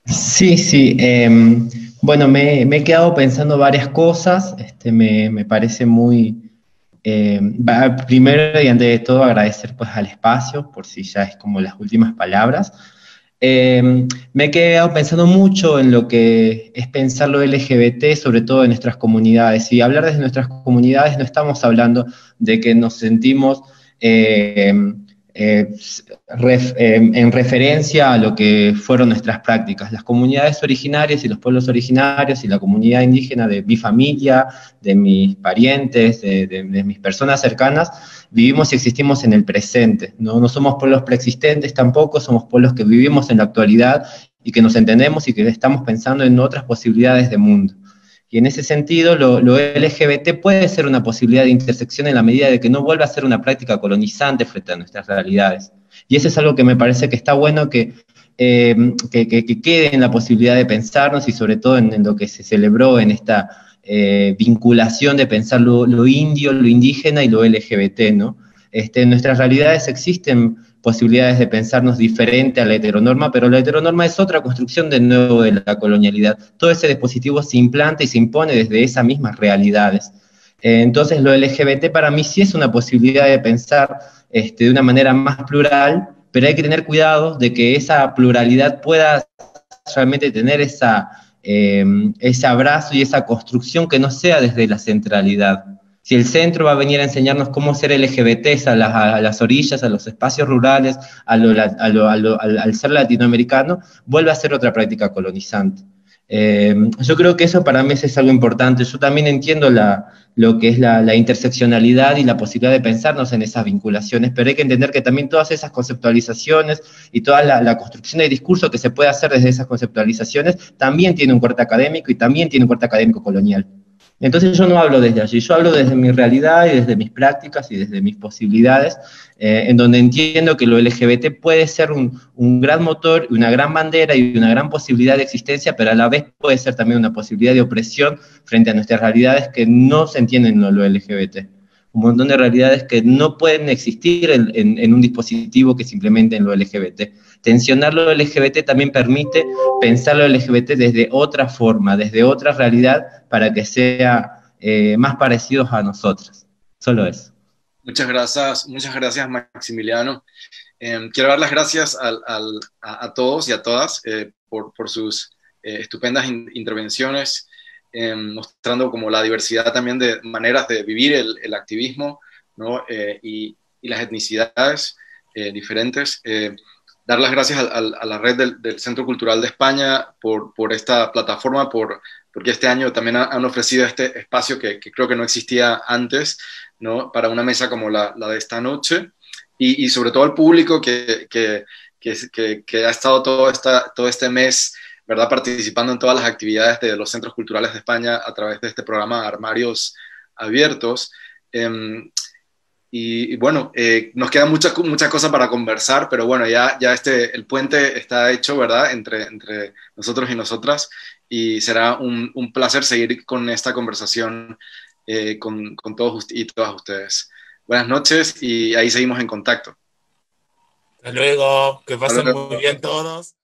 Sí. Bueno, me he quedado pensando varias cosas. Me parece muy Primero y antes de todo agradecer pues al espacio, por si ya es como las últimas palabras. Me he quedado pensando mucho en lo que es pensar lo LGBT, sobre todo en nuestras comunidades. Y hablar desde nuestras comunidades no estamos hablando de que nos sentimos en referencia a lo que fueron nuestras prácticas. Las comunidades originarias y los pueblos originarios y la comunidad indígena de mi familia, de mis parientes, de mis personas cercanas, vivimos y existimos en el presente. No somos pueblos preexistentes tampoco, somos pueblos que vivimos en la actualidad y que nos entendemos y que estamos pensando en otras posibilidades de mundo. Y en ese sentido, lo LGBT puede ser una posibilidad de intersección en la medida de que no vuelva a ser una práctica colonizante frente a nuestras realidades. Y eso es algo que me parece que está bueno que quede en la posibilidad de pensarnos y sobre todo en lo que se celebró en esta vinculación de pensar lo indio, lo indígena y lo LGBT, ¿no? En nuestras realidades existen posibilidades de pensarnos diferente a la heteronorma, pero la heteronorma es otra construcción de nuevo de la colonialidad. Todo ese dispositivo se implanta y se impone desde esas mismas realidades. Entonces lo LGBT para mí sí es una posibilidad de pensar de una manera más plural, pero hay que tener cuidado de que esa pluralidad pueda realmente tener ese abrazo y esa construcción que no sea desde la centralidad. Si el centro va a venir a enseñarnos cómo ser LGBTs a las orillas, a los espacios rurales, al ser latinoamericano, vuelve a ser otra práctica colonizante. Yo creo que eso para mí es algo importante. Yo también entiendo lo que es la interseccionalidad y la posibilidad de pensarnos en esas vinculaciones, pero hay que entender que también todas esas conceptualizaciones y toda la construcción de discurso que se puede hacer desde esas conceptualizaciones también tiene un corte académico y también tiene un corte académico colonial. Entonces yo no hablo desde allí, yo hablo desde mi realidad y desde mis prácticas y desde mis posibilidades, en donde entiendo que lo LGBT puede ser un gran motor, una gran bandera y una gran posibilidad de existencia, pero a la vez puede ser también una posibilidad de opresión frente a nuestras realidades que no se entienden en lo LGBT. Un montón de realidades que no pueden existir en un dispositivo que se implemente en lo LGBT. Tensionar lo LGBT también permite pensar lo LGBT desde otra forma, desde otra realidad, para que sea más parecidos a nosotros. Solo eso. Muchas gracias Maximiliano. Quiero dar las gracias a todos y a todas por sus estupendas intervenciones, mostrando como la diversidad también de maneras de vivir el activismo, ¿no? y las etnicidades diferentes. Dar las gracias a la red del Centro Cultural de España por esta plataforma, porque este año también han ofrecido este espacio que creo que no existía antes, ¿no? Para una mesa como la de esta noche, y sobre todo al público que ha estado todo este mes, ¿verdad?, participando en todas las actividades de los centros culturales de España a través de este programa Armarios Abiertos. Y bueno, nos quedan muchas cosas para conversar, pero bueno, ya el puente está hecho, ¿verdad?, entre nosotros y nosotras, y será un placer seguir con esta conversación con todos y todas ustedes. Buenas noches y ahí seguimos en contacto. Hasta luego, que pasen muy bien todos.